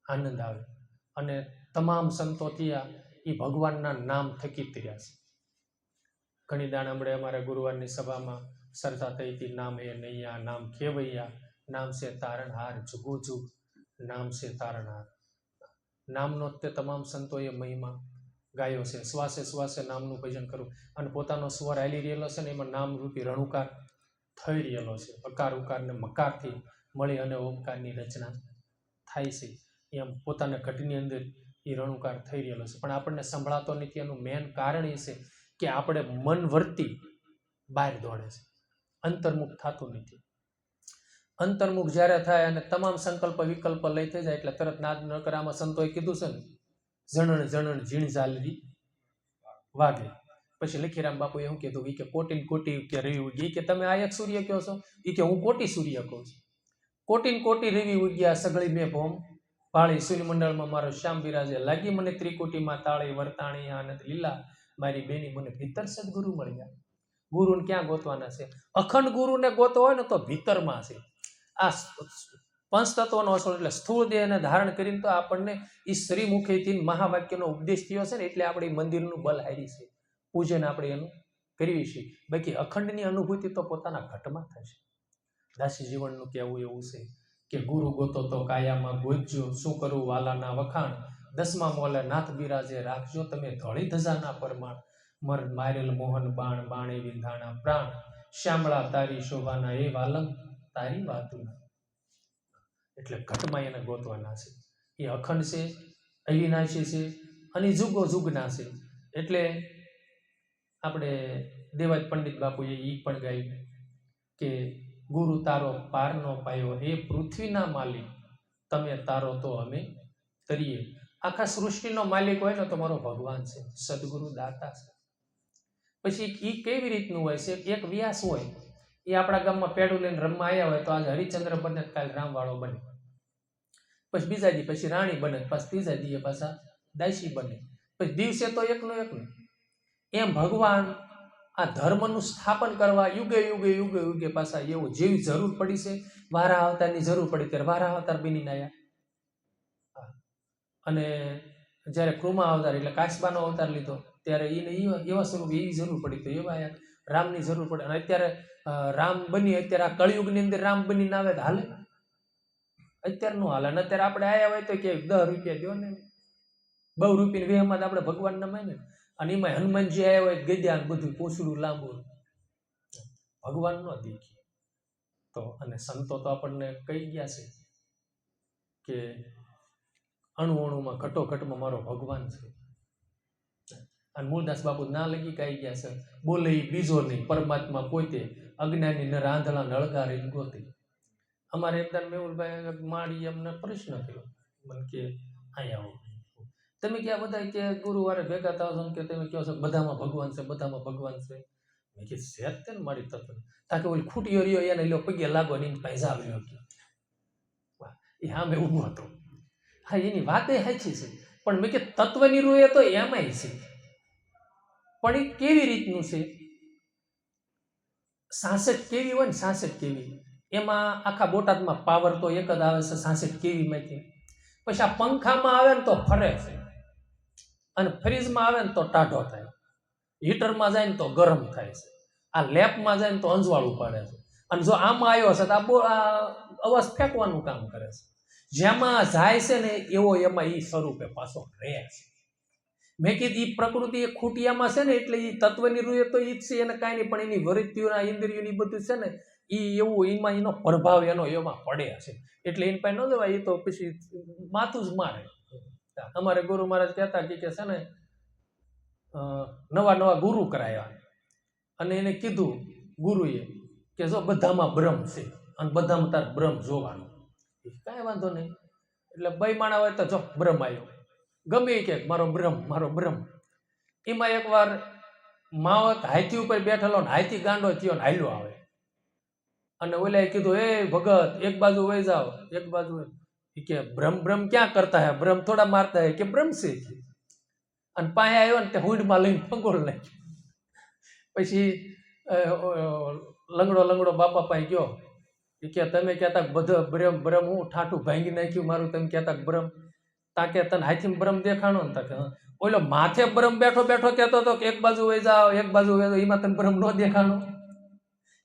આનંદ આવે. અને તમામ સંતો થયા એ ભગવાનના નામ થકી તર્યા છે. ઘણી દાણ હમણાં અમારા ગુરુવારની સભામાં ચર્ચા થઈ હતી, નામ એ નૈયા નામ ખેવૈયા, નામ છે તારણહાર જુગો જુગ, નામ છે તારણહાર. નામનો તે તમામ સંતોએ મહિમા ગાયો છે. શ્વાસે શ્વાસે નામનું ભજન કરવું અને પોતાનો સ્વર હાલી રહેલો છે ને એમાં નામરૂપી રણુકાર થઈ રહેલો છે. અકાર ઉકાર ને મકારથી મળી અને ઓમકારની રચના થાય છે. એમ પોતાના ઘટની અંદર એ રણુકાર થઈ રહેલો છે, પણ આપણને સંભળાતો નથી. એનું મેન કારણ એ છે કે આપણે મન વર્તી બહાર દોડે છે, અંતર્મુખ થતું નથી. અંતર્મુખ જ્યારે થાય અને તમામ સંકલ્પ વિકલ્પ લઈ થઈ જાય એટલે તરત નાદ ન કરે. આમાં સંતોએ કીધું છે ને, જણણ જણણ ઝીણ ઝાલરી વાગે. પછી લખીરામ બાપુએ શું કીધું કે કોટી કોટી કે રવિ ઉગી, કે તમે આ એક સૂર્ય કહો છો, એ કે હું કોટી સૂર્ય કહું છું. કોટી કોટી રવિ ઉગ્યા સગળી મેં ભોમ પાળી, સૂર્યમંડળમાં મારો શ્યામ બિરાજે, લાગી મને ત્રિકોટીમાં તાળી વરતાણી આનંદ લીલા, મારી બેની મને ભીતર સદગુરુ મળ્યા. ગુરુને ક્યાં ગોતવાના છે? અખંડ ગુરુને ગોતવો હોય ને તો ભીતરમાં છે. આ પંચતત્વનો અસર એટલે સ્થૂળ દેહને ધારણ કરીને તો આપણને એ શ્રીમુખેથી મહાવાક્યનો ઉપદેશ થયો છે ને એટલે આપણે મંદિરનું બલ હારી છે, પૂજન આપણે એનું કરવી છે. બાકી અખંડની અનુભૂતિ તો પોતાના ઘટમાં થશે. દાસી જીવનનું કહેવું એવું છે કે ગુરુ ગોતો તો કાયામાં ગોતજો, શું કરું વાલાના વખાણ, 10મા મોલે નાથ બિરાજે રાખજો તમે ધોળી ધજાના પરમાણ, મર મારેલ મોહન બાણ બાણે વિંધાણા પ્રાણ, શ્યામળા તારી શોભાના એ વાલમ તારી વાતુના. એટલે ઘટમાં એને ગોતવાના છે. એ અખંડ છે, અવિનાશી છે અને જુગો જુગના છે. એટલે આપણે દેવાજ પંડિત બાપુએ એ પણ ગાયું કે ગુરુ તારો પારનો પાયો, એ પૃથ્વીના માલિક તમે તારો તો અમે તરીએ. આખા સૃષ્ટિનો માલિક હોય ને તો મારો ભગવાન છે, સદગુરુ દાતા છે. પછી એ કેવી રીતનું હોય છે? એક વ્યાસ હોય, એ આપણા ગામમાં પેડું લઈને રમવા આવ્યા હોય તો આજે હરિચંદ્ર બને, કાલે રામવાળો બને, પછી બીજા દી પછી રાણી બને, પછી ત્રીજા દીએ પાછા દાસી બને, પછી દિવસે તો એકનો એકનો. એમ ભગવાન આ ધર્મનું સ્થાપન કરવા યુગે યુગે યુગે યુગે પાછા એવું જેવી જરૂર પડી છે, વારા અવતારની જરૂર પડી ત્યારે વારા અવતાર બનીને આવ્યા. અને જ્યારે કૃમા અવતાર એટલે કાશબાનો અવતાર લીધો ત્યારે એને એવા સ્વરૂપ એવી જરૂર પડી તો એવા આવ્યા. રામની જરૂર પડે. અને અત્યારે રામ બની, અત્યારે આ કળિયુગની અંદર રામ બનીને આવે તો હાલે? અત્યારે નો હાલે. અને અત્યારે આપણે આયા હોય તો કે 10 રૂપિયા દો ને, બહુ રૂપિયા વેહમાં આપણે ભગવાન ના માને. અને એમાં હનુમાનજી આવ્યા હોય ગદ્યા બધું પૂછડું લાંબુ, ભગવાન નો દેખીએ તો. અને સંતો તો આપણને કહી ગયા છે કે અણુ અણુમાં ઘટોઘટમાં મારો ભગવાન છે. અને મૂળદાસ બાપુ ના લગી કહી ગયા છે, બોલે ઈ બીજો નહીં, પરમાત્મા પોતે, અજ્ઞાની ન રાંધણા નળગા રહી ગોતે. અમારે એકદમ મેહુલભાઈ માળી અમને પ્રશ્ન કર્યો, મને કે અહીંયા આવો, તમે ક્યાં બધા કે ગુરુવારે ભેગા થાવ છો કે તમે કહો છો બધામાં ભગવાન છે, બધામાં ભગવાન છે. મેં કે છે જ ને મારી તત્વ, તાકે ઓલી ખૂટીઓ રહ્યો એને લ્યો પગે લાગો ને પૈસા આવ્યો કે એ હા મેં ઊભો હતો. હા એની વાત એ સાચી છે, પણ મેં કે તત્વની રૂએ તો એમાંય છે, પણ એ કેવી રીતનું છે, સાસઠ કેવી હોય ને, સાસઠ કેવી એમાં આખા બોટાદમાં પાવર તો એક જ આવે છે 66 કેવી માંથી. પછી આ પંખામાં આવે ને તો ફરે છે, અને ફ્રીજમાં આવે ને તો ટાઢો થાય, હીટરમાં જાય ને તો ગરમ થાય છે, આ લેપમાં જાય ને તો અંજવાળું પાડે છે. અને જો આમાં આવ્યો છે તો આ અવાજ ફેંકવાનું કામ કરે છે. જેમાં જાય છે ને એવો એમાં એ સ્વરૂપે પાછો રહે છે. મેં કીધું એ પ્રકૃતિ એ ખૂટિયામાં છે ને એટલે એ તત્વની રૂએ તો એ જ છે, એને કાંઈ નહીં, પણ એની વૃત્તિઓના ઇન્દ્રિયોની બધું છે ને એ એવું એમાં એનો પ્રભાવ એનો એમાં પડે છે. એટલે એને પાસે ન દેવાય, એ તો પછી માથું જ મારે. અમારે ગુરુ મહારાજ કહેતા કે છે ને નવા નવા ગુરુ કરાયા, અને એને કીધું ગુરુએ કે જો બધામાં બ્રહ્મ છે અને બધામાં તાર બ્રહ્મ જોવાનું, કાંઈ વાંધો નહીં. એટલે બે માણા હોય તો જો બ્રહ્મ આવ્યો, ગમે કે મારો બ્રહ્મ, મારો બ્રહ્મ. એમાં એકવાર માવત હાથી ઉપર બેઠેલો ને હાથી ગાંડો થયો ને હાલ્યો આવે, અને ઓલાએ કીધું એ ભગત એક બાજુ વહી જાઓ, એક બાજુ. કે બ્રહ્મ બ્રહ્મ ક્યાં કરતા હે, બ્રહ્મ થોડા મારતા હે, કે બ્રહ્મ છે. અને પાસે આવ્યો ને તે હુંડમાં લઈને ફંગોળ નાખ્યો. પછી લંગડો લંગડો બાપા પાસે ગયો, કે તમે કહેતા બધો બ્રહ્મ બ્રહ્મ હું ઠાઠું ભાંગી નાખ્યું મારું, તમે કહેતા બ્રહ્મ, તાકે તને હાથીમાં બ્રહ્મ દેખાણો ને, તાકે ઓલો માથે બ્રહ્મ બેઠો બેઠો કહેતો હતો કે એક બાજુ વહી જાઓ, એક બાજુ વહી જાઓ, એમાં તને બ્રહ્મ ન દેખાણો.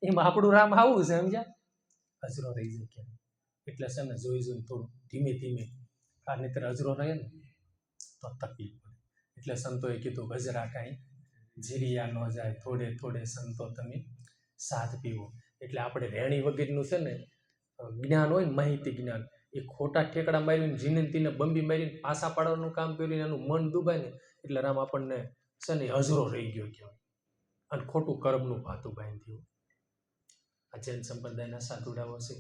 એમાં આપણું રામ આવું છે, સમજ્યા? હજરો રહી જાય ક્યાં. એટલે છે ને જોઈ જોઈને થોડું ધીમે ધીમે, આ નહીતર હજરો રહે ને તો તકલીફ પડે. એટલે સંતોએ કીધું ગજરા કાંઈ જીરિયા ન જાય, થોડે થોડે સંતો તમે સાથ પીવો. એટલે આપણે રેણી વગેરેનું છે ને જ્ઞાન હોય ને, માહિતી જ્ઞાન, એ ખોટા ઠેકડા મારીને જીનતીને બંબી મારીને પાસા પાડવાનું કામ કર્યું, એનું મન ડૂબાય ને એટલે રામ આપણને છે ને હજરો રહી ગયો કહેવાય, અને ખોટું કર્મનું ભાતું બાંધ્યું. આ જૈન સંપ્રદાયના સાધુડાઓ છે,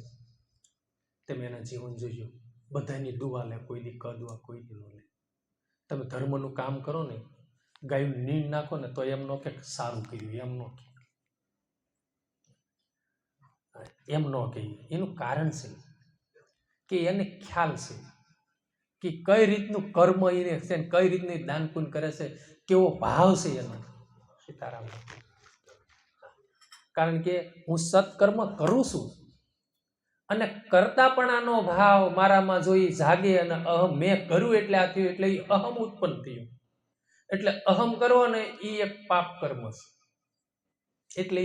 તમે એના જીવન જોજો, બધાની દુઆ લે, કોઈ દી કદવા કોઈ દી ન લે. તમે ધર્મનું કામ કરો ને, ગાયું નીંદ નાખો ને તો એમ ન કે સારું કર્યું, એમ ન કે, એમ ન કહીએ. એનું કારણ છે કે એને ખ્યાલ છે કે કઈ રીતનું કર્મ એને છે, કઈ રીતની દાન પુણ્ય કરે છે, કેવો ભાવ છે એનો. સીતારામ. કારણ કે હું સત્કર્મ કરું છું અને કરતાપણાનો ભાવ મારામાં જોઈ જાગે, અને અહમ મેં કર્યું એટલે આ થયું, એટલે એ અહમ ઉત્પન્ન થયું. એટલે અહમ કરવો ને એ એક પાપ કર્મ છે. એટલે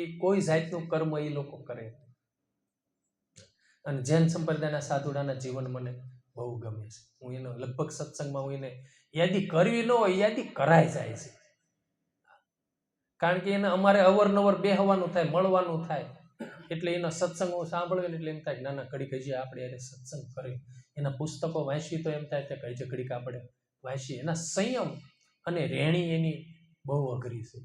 એ કોઈ જાતનું કર્મ એ લોકો કરે. અને જૈન સંપ્રદાયના સાધુડાના જીવન મને બહુ ગમે છે. હું એનો લગભગ સત્સંગમાં હું એને યાદી કરવી ન હોય, યાદી કરાઈ જાય છે. કારણ કે એને અમારે અવરનવર બેહવાનું થાય, મળવાનું થાય, એટલે એના સત્સંગ હું સાંભળ્યો એટલે એમ થાય નાના ઘડીક હજી આપણે એને સત્સંગ કરી, એના પુસ્તકો વાંચવી તો એમ થાય કે કઈ ઘડીક આપણે વાંચીએ. એના સંયમ અને રેણી એની બહુ અઘરી છે.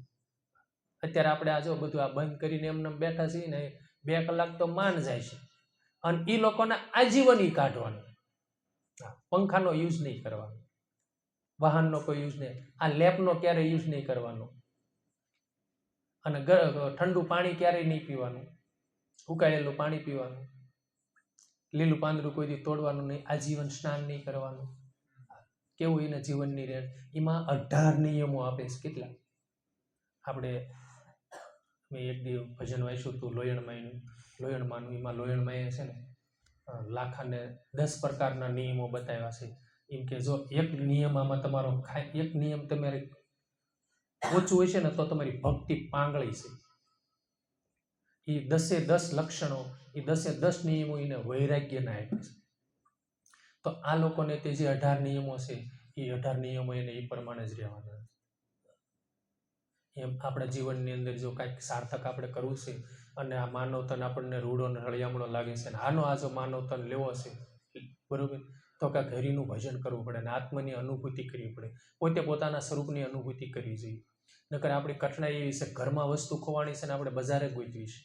અત્યારે આપણે આ જો બધું આ બંધ કરીને એમને બેઠા છીએ ને, 2 કલાક તો માંડ જાય છે, અને એ લોકોને આજીવન ઈ કાઢવાનું. પંખાનો યુઝ નહીં કરવાનો, વાહનનો કોઈ યુઝ નહીં, આ લેપનો ક્યારેય યુઝ નહીં કરવાનો, અને ઠંડુ પાણી ક્યારેય નહીં પીવાનું, ઉકાળેલું પાણી પીવાનું, લીલું પાંદડું કોઈ દી તોડવાનું નહીં, આજીવન સ્નાન નહીં કરવાનું. કેવું એના જીવનની રેણ. એમાં 18 નિયમો આપે છે. કેટલા? આપણે મેં એક દિવસ ભજન વાંચ્યું હતું લોયણમાનું. એમાં લોયણમાએ છે ને લાખાને 10 પ્રકારના નિયમો બતાવ્યા છે. એમ કે જો એક નિયમ આમાં તમારો એક નિયમ તમારે ઓછું હોય છે ને તો તમારી ભક્તિ પાંગળી છે. એ 10 લક્ષણો, એ 10 નિયમો એને વૈરાગ્યના આપ્યા છે. તો આ લોકોને તે જે 18 નિયમો છે એ 18 નિયમો એને એ પ્રમાણે જ રહેવાના છે. એમ આપણા જીવનની અંદર જો કાંઈક સાર્થક આપણે કરવું છે અને આ માનવતન આપણને રૂડો ને હળિયામણો લાગે છે ને આનો આ જો માનવતન લેવો છે, બરોબર, તો કાંઈક હરિનું ભજન કરવું પડે ને આત્મની અનુભૂતિ કરવી પડે, પોતે પોતાના સ્વરૂપની અનુભૂતિ કરવી જોઈએ. નકર આપણી કઠણાઈ એવી છે, ઘરમાં વસ્તુ ખોવાણી છે ને આપણે બજારે ગોતવી છે.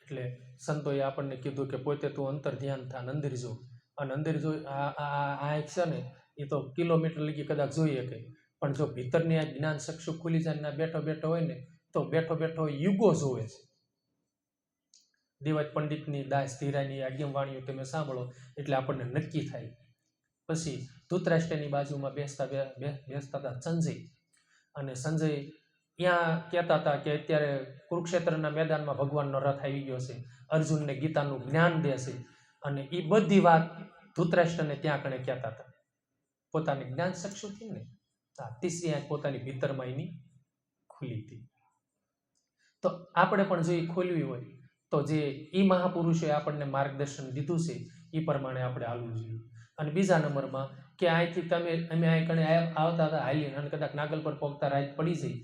એટલે સંતોએ આપણને કીધું કે પોતે તું અંતર ધ્યાન થા, અંદર જો, અને અંદર જો આ એક છે ને એ તો કિલોમીટર લગી કદાચ જોઈએ કે, પણ જો ભીતરની આ જ્ઞાન ચક્ષુ ખુલી જાય ને બેઠો બેઠો હોય ને તો બેઠો બેઠો યુગો જોવે છે. દેવાજ પંડિતની દાસ ધીરાની આજ્ઞાવાણીઓ તમે સાંભળો એટલે આપણને નક્કી થાય. પછી ધૃતરાષ્ટ્રની બાજુમાં બેસતા હતા સંજય, અને સંજય ત્યાં કહેતા હતા કે અત્યારે કુરુક્ષેત્રના મેદાનમાં ભગવાનનો રથ આવી ગયો છે, અર્જુનને ગીતાનું જ્ઞાન દે છે, અને એ બધી વાત ધૃતરાષ્ટ્રને ત્યાં કણે કહેતા હતા. પોતાની જ્ઞાન ચક્ષુથી ને ત્રીસરી આંખ પોતાની ભીતરમાં એની ખુલી હતી. તો આપણે પણ જો એ ખોલવી હોય તો જે એ મહાપુરુષોએ આપણને માર્ગદર્શન દીધું છે એ પ્રમાણે આપણે હાલવું જોઈએ. અને બીજા નંબરમાં કે અહીંથી અમે અહીં કણે આવતા હતા હાલીને અને કદાચ નાગલ પર પહોંચતા રાત પડી જાય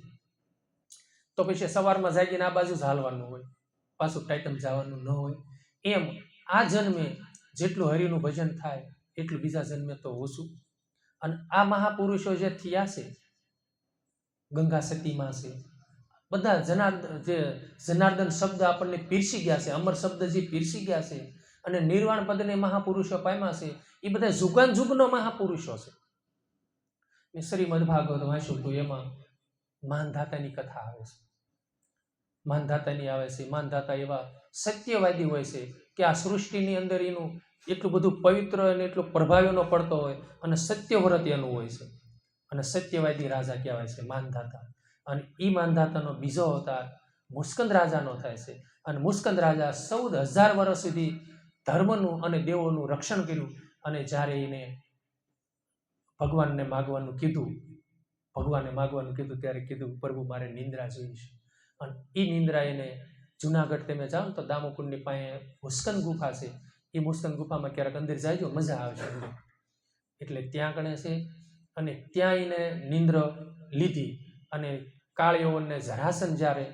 તો પછી સવારમાં જાગીને આ બાજુ જ હાલવાનું હોય, પાછું ટાઈટમ જવાનું ન હોય. એમ આ જન્મે જેટલું હરિનું ભજન થાય એટલું બીજા જન્મે તો ઓછું. અને આ મહાપુરુષો જે થયા છે, ગંગા સતીમાં છે, બધા જનાર્દન શબ્દ આપણને પીરસી ગયા છે, અમર શબ્દ જે પીરસી ગયા છે, અને નિર્વાણ પદને મહાપુરુષો પામ્યા છે, એ બધા જુગાન જુગનો મહાપુરુષો છે. મેં શ્રીમદ ભાગવત વાંચ્યું હતું, એમાં માનધાતાની કથા આવે છે. માનધાતાની આવે છે. માનધાતા એવા સત્યવાદી હોય છે કે આ સૃષ્ટિની અંદર એનું એટલું બધું પવિત્ર અને એટલું પ્રભાવીનો પડતો હોય, અને સત્યવ્રત એનું હોય છે, અને સત્યવાદી રાજા કહેવાય છે માનધાતા. અને એ માનધાતાનો બીજો અવતાર મુસ્કંદ રાજાનો થાય છે. અને મુસ્કંદ રાજા 14,000 વર્ષ સુધી ધર્મનું અને દેવોનું રક્ષણ કર્યું. અને જ્યારે એને ભગવાનને માગવાનું કીધું ત્યારે કીધું પ્રભુ મારે નિંદ્રા જોઈ છે. અને એ નિંદ્રા એને જુનાગઢ તમે જાઓ ને તો દામોકુંડની પાસે મુસ્કંદ ગુફા છે, એ મુસ્કંદ ગુફામાં ક્યારેક અંદર જાયજો, મજા આવશે અંદર. એટલે ત્યાં ગણે છે, અને ત્યાં એને નિંદ્ર લીધી. અને કાળિયોવનને જરાસન જ્યારે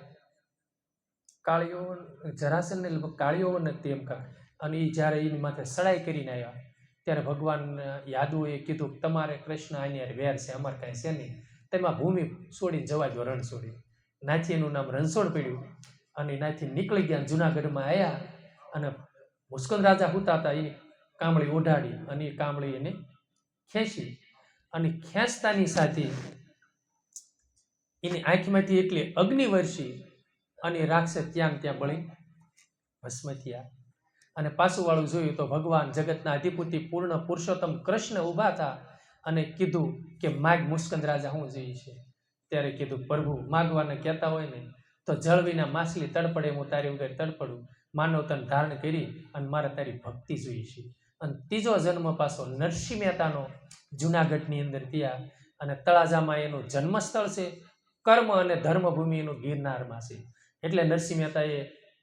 જરાસનને કાળિયોવન જ તેમ કા, અને એ જ્યારે એની માથે સડાઈ કરીને આવ્યા ત્યારે ભગવાન યાદવોએ કીધું તમારે કૃષ્ણ આની વેર છે, અમારે કાંઈ છે નહીં, તેમાં ભૂમિ છોડીને જવા દો, રણ છોડી. નાથી એનું નામ રણછોડ પડ્યું. અને નાથી નીકળી ગયા, જુનાગઢમાં આવ્યા, અને મુસ્કંદ રાજા હુતા હતા, એની કામળી ઓઢાડી, અને એ કામળી એને ખેંચી, અને ખેંચતાની સાથે એની આંખમાંથી એટલી અગ્નિ વર્ષી, અને રાક્ષસ ત્યાં બળી ભસ્મ થયા. અને પાછું વાળું જોયું તો ભગવાન જગતના અધિપતિ પૂર્ણ પુરુષોત્તમ કૃષ્ણ ઊભા હતા, અને કીધું કે માગ મુસ્કંદ રાજા હું જોઈ છે. ત્યારે કીધું પ્રભુ માગવાને કહેતા હોય ને તો જળ વિના માછલી તડપડે, હું તારી વગર તડપડું, માનવ તન ધારણ કરી અને મારે તારી ભક્તિ જોઈ છે. અને ત્રીજો જન્મ પાછો નરસિંહ મહેતાનો જુનાગઢની અંદર થયા, અને તળાજામાં એનું જન્મસ્થળ છે, કર્મ અને ધર્મભૂમિ એનું ગિરનારમાં છે. એટલે નરસિંહ મહેતાએ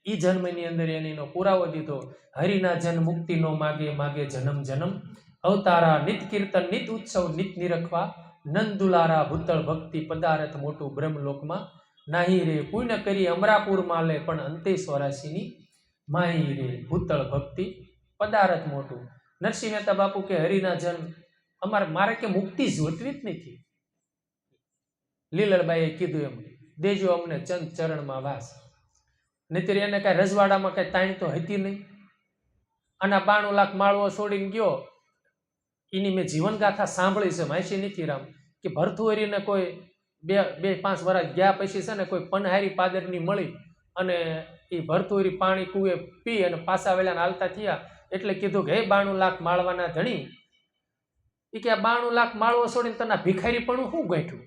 એ જન્મની અંદર એને એનો પુરાવો દીધો, હરિના જન મુક્તિનો માગે જન્મ જન્મ, અવતારા નિત કીર્તન નિત ઉત્સવ નિત નિરખવા, નંદુલારા ભૂતળ ભક્તિ પદાર્થ મોટું બ્રહ્મલોકમાં, નાહી રે પુણ્ય કરી અમરાપુર માલે, પણ અંતે સ્વરાશીની માહી રે ભૂતળ ભક્તિ પદાર્થ મોટું. નરસિંહ મહેતા બાપુ કે હરિના જન મારે કે મુક્તિ જોતવી જ નથી. લીલણબાઈએ કીધું એમ દેજો અમને ચંદ ચરણમાં વાસ. નહીતર એને કાંઈ રજવાડામાં કાંઈ તાણી તો હતી નહીં. અને 92 લાખ માળવો છોડીને ગયો, એની મેં જીવનગાથા સાંભળી છે, માહિતી નથી રામ, કે ભરથુરીને કોઈ 2-5 વર્ષ ગયા પછી છે ને કોઈ પનહારી પાદરની મળી, અને એ ભરથુરી પાણી કુએ પી અને પાછા વેલાને હાલતા થયા. એટલે કીધું કે હે 92 લાખ માળવાના ધણી, એ કે આ 92 લાખ માળવો છોડીને તને ભિખારી પણ શું ગાંઠ્યું?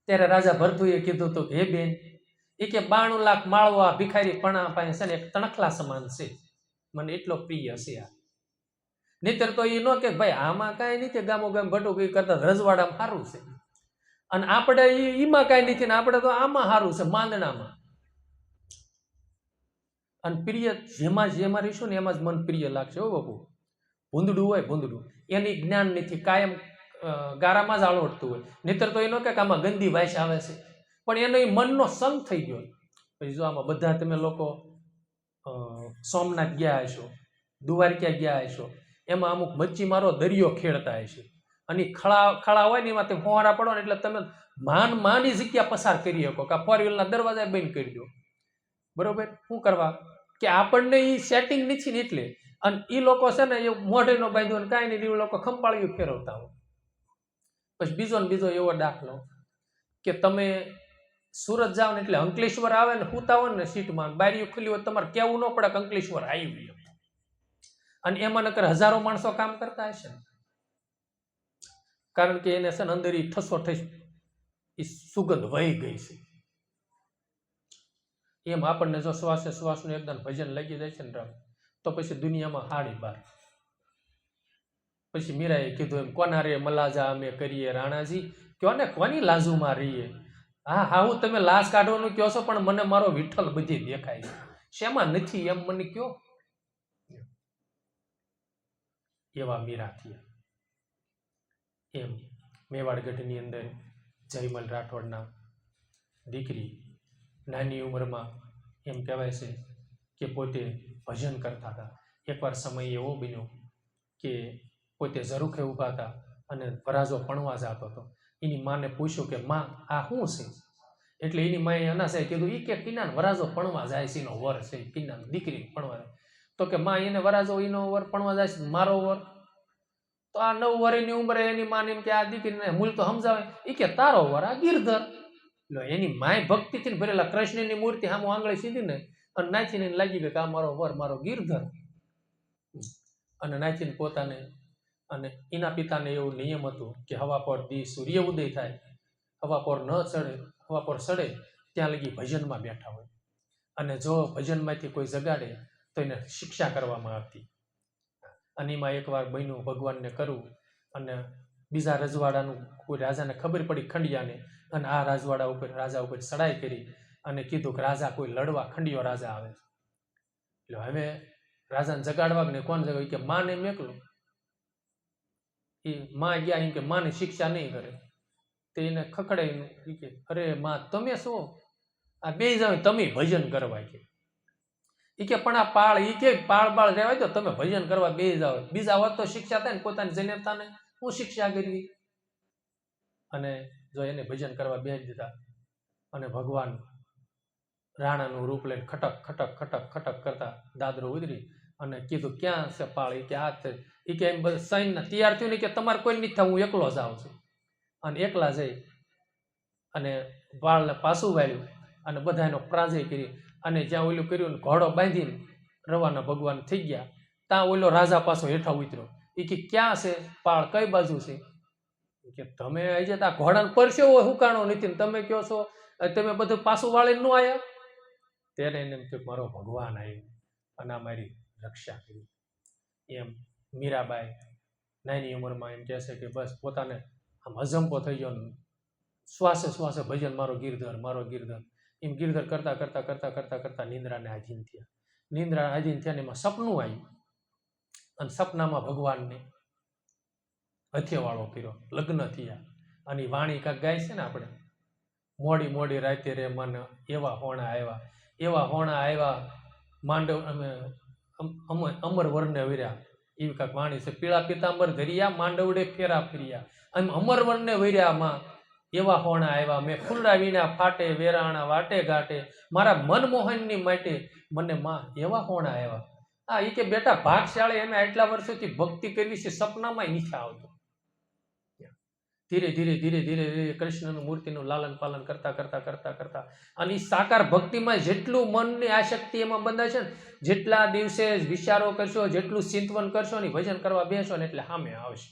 ત્યારે રાજા ભરથુએ કીધું તો હે બેન, એ કે 92 લાખ માળવા ભિખારી પણ પાસે છે ને એક તણખલા સમાન છે, મને એટલો પ્રિય છે આ. નહીતર તો એ ન કે ભાઈ આમાં કાંઈ નથી, ગામો ગામ ભટુકી કરતા રજવાડામાં સારું છે, અને આપણે એમાં કાંઈ નથી ને આપણે તો આમાં સારું છે માંદણામાં. અને પ્રિય જેમાં જેમાં રહીશું ને એમાં જ મન પ્રિય લાગશે. હો બાપુ, ભૂંદડું હોય ભૂંદડું, એની જ્ઞાન નથી, કાયમ ગારામાં જ આળોટતું હોય. નહીતર તો એ ન કે આમાં ગંદી વાસ આવે છે, પણ એનો એ મનનો સંગ થઈ ગયો. પછી જો આમાં બધા તમે લોકો સોમનાથ ગયા હશો, દ્વારકા ગયા હશો, એમાં અમુક મચ્છીમારો દરિયો ખેડતા હશે, અને ખળા હોય ને એમાં તમે ફોહારા પડો ને એટલે તમે માંડી જગ્યા પસાર કરી શકો, કે ફોર વ્હીલના દરવાજા બંધ કરી દો. બરોબર? શું કરવા કે આપણને એ સેટિંગ નથી ને એટલે. અને એ લોકો છે ને એ મોઢેનો બાંધ્યો ને કાંઈ નહીં, એ લોકો ખંપાળીઓ ફેરવતા હોય. પછી બીજો ને બીજો એવો દાખલો કે તમે સુરત જાઓ ને એટલે અંકલેશ્વર આવે ને સૂતા હોય ને સીટમાં, બારીઓ ખુલ્લી હોય, તમારે કેવું ન પડે કે અંકલેશ્વર આવી. અને એમાં નકર હજારો માણસો કામ કરતા હશે ને, કારણ કે એને છે ને અંદર ઠસો ઠસ એ સુગંધ વહી ગઈ છે. એમ આપણને જો શ્વાસે શ્વાસનું એકદમ ભજન લાગી જાય છે ને રામ, તો પછી દુનિયામાં હાડી બાર. પછી મીરાએ કીધું એમ, કોના રે મલાજા અમે કરીએ રાણાજી, કયો ને કોની લાજુમાં રહીએ. હા હા, હું તમે લાશ કાઢવાનું કહો છો, પણ મને મારો વિઠ્ઠલ બધી દેખાય છે, શેમાં નથી એમ મને કયો. એવા મીરા થયા. એમ મેવાડગઢની અંદર જયમલ રાઠોડના દીકરી નાની ઉંમરમાં એમ કહેવાય છે કે પોતે ભજન કરતા હતા. એકવાર સમય એવો બન્યો કે પોતે ઝરૂખે ઊભા હતા અને વરાજો પણવા જતો હતો. એની માને પૂછ્યું કે માં આ શું છે? એટલે એની માએ અનાસાએ કીધું, એ કે કિનાન વરાજો પણવા જાય છે, એનો વર છે, કિનાન દીકરી પણવા. તો કે માં એને વરાજો એનો વર પણવા જાય છે, મારો વર? તો આ 9 વર્ષની ઉંમરે એની માને એમ કે આ દીકરીને મૂળ તો સમજાવે. એ કે તારો વર આ ગિરધર. એની માય ભક્તિથી ભરેલા કૃષ્ણની મૂર્તિ સામુ આંગળી સીધીને અને નાચીને લાગી ગઈ કે આ મારો વર મારો ગિરધર. અને નાચીને પોતાને, અને એના પિતાને એવું નિયમ હતું કે હવા પર દી સૂર્ય ઉદય થાય, હવા પર ન ચડે, હવા પર ચડે ત્યાં લગી ભજનમાં બેઠા હોય. અને જો ભજનમાંથી કોઈ જગાડે તો એને શિક્ષા કરવામાં આવતી. અને એમાં એકવાર બન્યું ભગવાનને કરવું, અને બીજા રજવાડાનું કોઈ રાજાને ખબર પડી ખંડિયાને, અને આ રાજવાડા ઉપર રાજા ઉપર ચડાઈ કરી અને કીધું કે રાજા કોઈ લડવા, ખંડિયો રાજા આવે. એટલે હવે રાજાને જગાડવા ને કોણ જગાડ્યું? કે માને મેકલો. એ માં ગયા એમ કે માને શિક્ષા નહીં કરે. તો એને ખખડાયું કે અરે માં તમે શું આ બે જાવ તમે ભજન કરવા કે. એ કે પણ આ પાળ, એ કે પાળ બાળ રહેવાય તો તમે ભજન કરવા બે જાવ, બીજા હોત તો શિક્ષા થાય ને, પોતાની જનેતાને હું શિક્ષા કરવી. અને જો એને ભજન કરવા બેસી દીધા, અને ભગવાન રાણાનું રૂપ લઈને ખટક ખટક ખટક ખટક કરતા દાદરો ઉતરી અને કીધું ક્યાં છે પાળ? એ કે આ છે. એ કે એમ સૈન્ય તૈયાર થયું ને કે તમારે કોઈ નથી થવું, હું એકલો જ આવું છું. અને એકલા જઈ અને પાળને પાછું વાળ્યું અને બધા એનો પ્રાજય કરી, અને જ્યાં ઓલું કર્યું ને ઘોડો બાંધીને રવાના ભગવાન થઈ ગયા. ત્યાં ઓલો રાજા પાછો હેઠા ઉતર્યો. એ કે ક્યાં છે પાળ, કઈ બાજુ છે? કે તમે આજે આ ઘોડાને પરસેવો હુકાણો નથી, તમે કહો છો તમે બધું પાછું વાળીને ન આવ્યા? ત્યારે એને એમ કે મારો ભગવાન આવ્યો અને આ મારી રક્ષા કરી. એમ મીરાબાઈ નાની ઉંમરમાં એમ કહે છે કે બસ પોતાને આમ અજંપો થઈ ગયો, શ્વાસે શ્વાસે ભજન મારો ગિરધર મારો ગિરધર, એમ ગિરધર કરતા કરતા કરતા કરતા કરતા નિંદ્રાને આધીન થયા. નિંદ્રા આધીન થયા ને એમાં સપનું આવ્યું, અને સપનામાં ભગવાનને હથિયાવાળો કર્યો, લગ્ન થયા. અને વાણી કાંક ગાય છે ને આપણે, મોડી મોડી રાતે રે મન એવા હોણા આવ્યા, એવા હોણા આવ્યા માંડવ અમર વરને વર્યા, એવી કાંક વાણી છે. પીળા પિતાંબર ધર્યા માંડવડે ફેરા ફર્યા, એમ અમર વરને વર્યામાં એવા હોણા આવ્યા. મેં ખુલ્લા વીણા ફાટે વેરાણા વાટે ઘાટે, મારા મનમોહનની માટે મને માં એવા હોણા આવ્યા. હા, એ કે બેટા ભાગશાળી એમ આટલા વર્ષોથી ભક્તિ કરવી છે, સપનામાં નથી આવતો. ધીરે ધીરે ધીરે ધીરે ધીરે કૃષ્ણનું મૂર્તિનું લાલન પાલન કરતા કરતા કરતા કરતા, અને એ સાકાર ભક્તિમાં જેટલું મનની આસક્તિ એમાં બંધાય છે ને, જેટલા દિવસે વિચારો કરશો, જેટલું ચિંતવન કરશો ને ભજન કરવા બેસો ને એટલે સામે આવશે.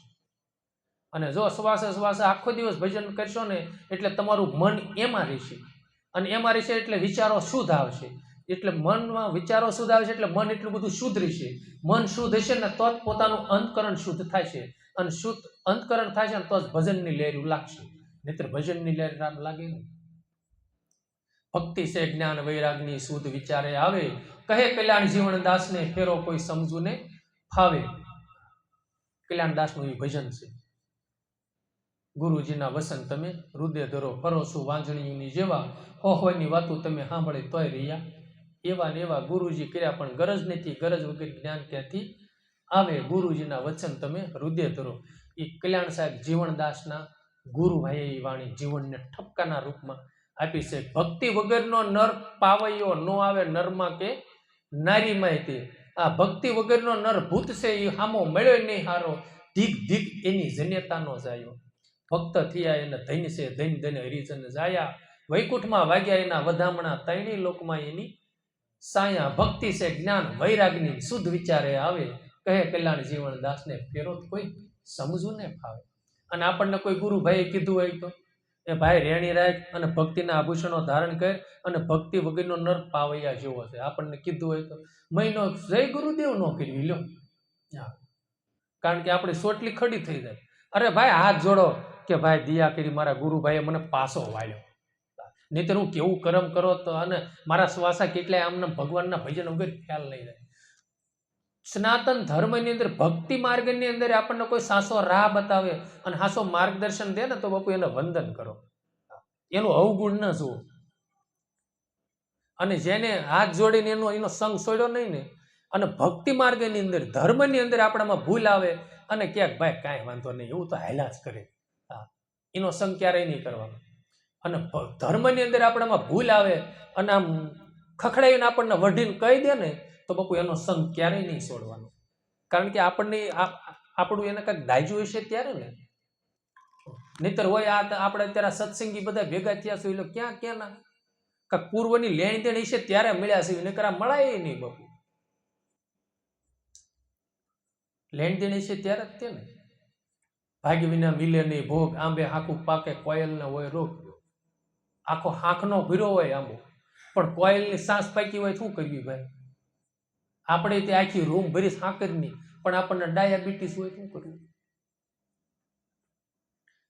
અને જો શ્વાસે શ્વાસે આખો દિવસ ભજન કરશો ને એટલે તમારું મન એમાં રહેશે, અને એમાં રહેશે એટલે વિચારો શુદ્ધ આવશે. એટલે મનમાં વિચારો શુદ્ધ આવે છે એટલે મન એટલું બધું શુદ્ધ રહેશે. મન શુદ્ધ હશે ને તો જ પોતાનું અંતકરણ શુદ્ધ થાય છે, અને શુદ્ધ અંતકરણ થાય છે ને તો જ ભજનની લહેર લાગશે, નહીતર ભજનની લહેર લાગે નહીં. ભક્તિ છે જ્ઞાન વૈરાગની શુદ્ધ વિચારે આવે, કહે કલ્યાણ જીવન દાસને ફેરો કોઈ સમજુ ને ફાવે. કલ્યાણ દાસનું એ ભજન છે. ગુરુજીના વસન તમે હૃદય ધરો, ફરો છું વાંજણીની જેવા, હોવાની વાતો તમે સાંભળે તોય રહ્યા એવા ને એવા. ગુરુજી કર્યા પણ ગરજ નથી, ગરજ વગર જ્ઞાન ક્યાંથી આવે. ગુરુજીના વચન તમે હૃદય ધરો. એ કલ્યાણ સાહેબ જીવનદાસના ગુરુભાઈએ એ વાણી જીવનને ઠપકાના રૂપમાં આપી છે. ભક્તિ વગરનો નર પાવૈયો નો આવે નરમાં કે નારીમાં તે. આ ભક્તિ વગરનો નર ભૂત છે એ હામો મળ્યો નહીં હારો, ધીક ધીક એની જન્યતાનો જાયો. ભક્ત થયા એને ધન છે, ધન ધન હરિજન જાયા, વૈકુંઠમાં વાગ્યા એના વધામણા, તૈણી લોકમાં એની સાયા. ભક્તિ છે જ્ઞાન વૈરાગની શુદ્ધ વિચારે આવે, કહે કલ્યાણ જીવન દાસને ફેરો કોઈ સમજવું ને ફાવે. અને આપણને કોઈ ગુરુભાઈએ કીધું હોય તો એ ભાઈ રેણી રાખ અને ભક્તિના આભૂષણો ધારણ કર અને ભક્તિ વગરનો નર પાવૈયા જેવો છે, આપણને કીધું હોય તો મહિનો જય ગુરુદેવ ન કરવી લ્યો. કારણ કે આપણે સોટલી ખડી થઈ જાય. અરે ભાઈ હાથ જોડો કે ભાઈ દિયા કરી મારા ગુરુભાઈએ મને પાસો વાળ્યો, નહીતર હું કેવું કરમ કરો તો, અને મારા શ્વાસા કેટલાય આમને ભગવાનના ભજન વગર ખ્યાલ નહીં રહે. સનાતન ધર્મની અંદર ભક્તિ માર્ગની અંદર આપણને કોઈ સાસો રાહ બતાવે અને સાસો માર્ગદર્શન દે ને તો બાપુ એને વંદન કરો, એનું અવગુણ ન જુઓ. અને જેને હાથ જોડીને એનો સંગ છોડ્યો નહીં ને, અને ભક્તિ માર્ગની અંદર ધર્મની અંદર આપણામાં ભૂલ આવે અને ક્યાંક ભાઈ કાંઈ વાંધો નહીં એવું તો હાલ્યા જ કરે, એનો સંગ ક્યારેય નહીં કરવાનો. અને ધર્મની અંદર આપણામાં ભૂલ આવે અને આમ ખખડાવીને આપણને વઢીને કહી દે ને તો બાપુ એનો સંગ ક્યારેય નહીં છોડવાનો. કારણ કે આપણને આપણું એને કંઈક દાજ્યું હશે ત્યારે ને, નહીતર હોય આપણે અત્યારે સત્સંગી બધા ભેગા થયા છે એટલે ક્યાં ક્યાંના કાંઈક પૂર્વની લેણ દેણ હશે ત્યારે મળ્યા છે, નહીતર આ મળાય નહીં બાપુ. લેણ દેણ હશે ત્યારે જ તે ને. ભાગ્ય વિના મિલે નહીં ભોગ, આંબે હાંકું પાકે કોયલને હોય રોગ. આખો હાંકનો ભીરો હોય આંબો, પણ કોયલની સાસ પાકી હોય શું કરવી ભાઈ? આપણે તે આખી રૂમ ભરી સાકરની, પણ આપણને ડાયાબિટીસ હોય શું કરવું?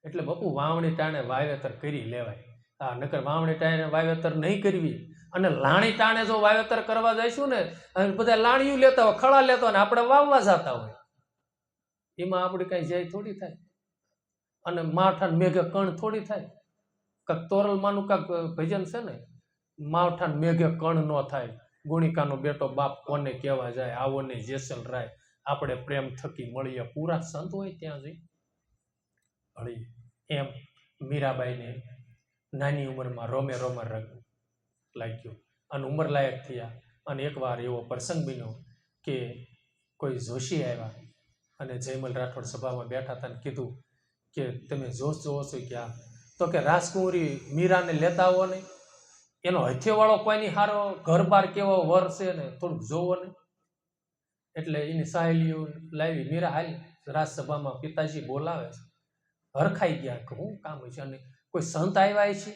એટલે બાપુ વાવણી ટાણે વાવેતર કરી લેવાય. હા, નકર વાવણી ટાણે વાવેતર નહીં કરવી. અને લાણી ટાણે જો વાવેતર કરવા જઈશું ને, અને બધા લાણીયું લેતા હોય, ખળા લેતા હોય ને આપણે વાવવા જતા હોય, એમાં આપણે કઈ જાય થોડી થાય. અને માવઠાન મેઘે કણ થોડી થાય. કાંક તોરલમાનું કાંક ભજન છે ને, માવઠાન મેઘે કણ ન થાય, ગુણિકાનો બેટો બાપ કોને કહેવા જાય, આવો ને જેસલ રાય, આપણે પ્રેમ થકી મળીએ. પૂરા સંત હોય ત્યાં જઈ હળી. એમ મીરાબાઈને નાની ઉંમરમાં રોમે રોમે રંગ લાગ્યો અને ઉંમરલાયક થયા. અને એકવાર એવો પ્રસંગ બન્યો કે કોઈ જોશી આવ્યા અને જયમલ રાઠોડ સભામાં બેઠા હતા ને કીધું કે તમે જોશ જોવો છો ક્યાં? તો કે રાજકુંવરી મીરાને લેતા આવો ને, એનો હથિયાવાળો કોઈની હારો ઘર બાર કેવો વર છે ને થોડુંક જોવો ને. એટલે એની સહેલીઓ લાવી, મીરા હાલ રાજસભામાં પિતાજી બોલાવે છે. હરખાઈ ગયા કે હું કામ છે, અને કોઈ સંત આવ્યા છે.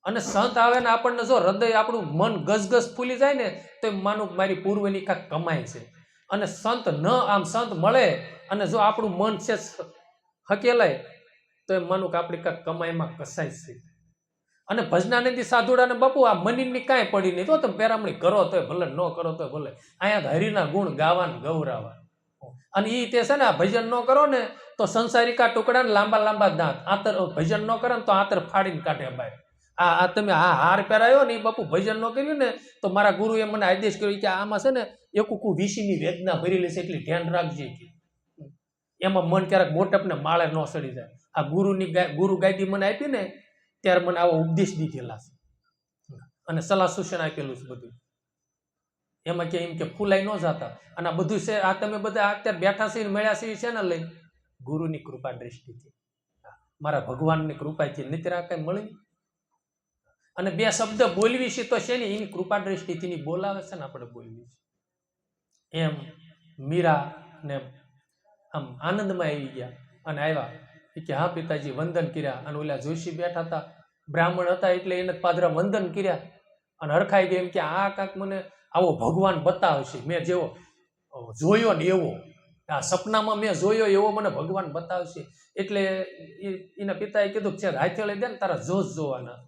અને સંત આવે ને આપણને જો હૃદય આપણું મન ગસગસ ફૂલી જાય ને તો એમ માનું મારી પૂર્વની કાંઈક કમાય છે. અને સંત ન આમ સંત મળે અને જો આપણું મન છે હકેલાય તો એમ માનું કે આપણી કાંઈક કમાઈમાં કસાય છે. અને ભજનાનંદી સાધુડાને બાપુ આ મનીની કાંઈ પડી નહીં, તો તમે પેરામણી કરો તોય ભલે, ન કરો તોય ભલે, અહીંયા હરિના ગુણ ગાવાને ગૌરાવા. અને એ તે છે ને આ ભજન ન કરો ને તો સંસારિકા ટુકડા ને લાંબા લાંબા દાંત, આતર ભજન ન કરે ને તો આતર ફાડીને કાઢે ભાઈ. આ તમે આ હાર પહેરાયો ને એ બાપુ ભજન ન કર્યું ને તો મારા ગુરુએ મને આદેશ કર્યો કે આમાં છે ને એકુકુ વીસીની વેદના ભરેલી છે, એટલે ધ્યાન રાખજે કે એમાં મન ક્યારેક મોટપને માળે ન સડી જાય. આ ગુરુ ગાદી મને આપી ને ત્યારે મને આવો ઉપદેશ દીધેલા છે અને સલાહ સૂચન આપેલું છે બધું. એમાં કે એમ કે ફૂલાઈ ન જતા. અને આ બધું છે આ તમે બધા અત્યારે બેઠા છે મળ્યા છે છે ને લઈ ગુરુની કૃપા દ્રષ્ટિથી, મારા ભગવાનની કૃપાથી, નિત્ર આ કઈ મળી. અને બે શબ્દ બોલવી છે તો છે ને એની કૃપા દ્રષ્ટિથી બોલાવે છે ને આપણે બોલવી છે. એમ મીરા ને આમ આનંદમાં આવી ગયા અને આવ્યા કે હા પિતાજી વંદન કર્યા. અને ઓલા જોશી બેઠા હતા, બ્રાહ્મણ હતા એટલે એને પાદરા વંદન કર્યા અને હરખાઈ ગઈ એમ કે આ કાંક મને આવો ભગવાન બતાવશે, મેં જેવો જોયો ને એવો, આ સપનામાં મેં જોયો એવો મને ભગવાન બતાવશે. એટલે એના પિતાએ કીધું છે હાથે લઈ દે ને, તારા જોશ જોવાના.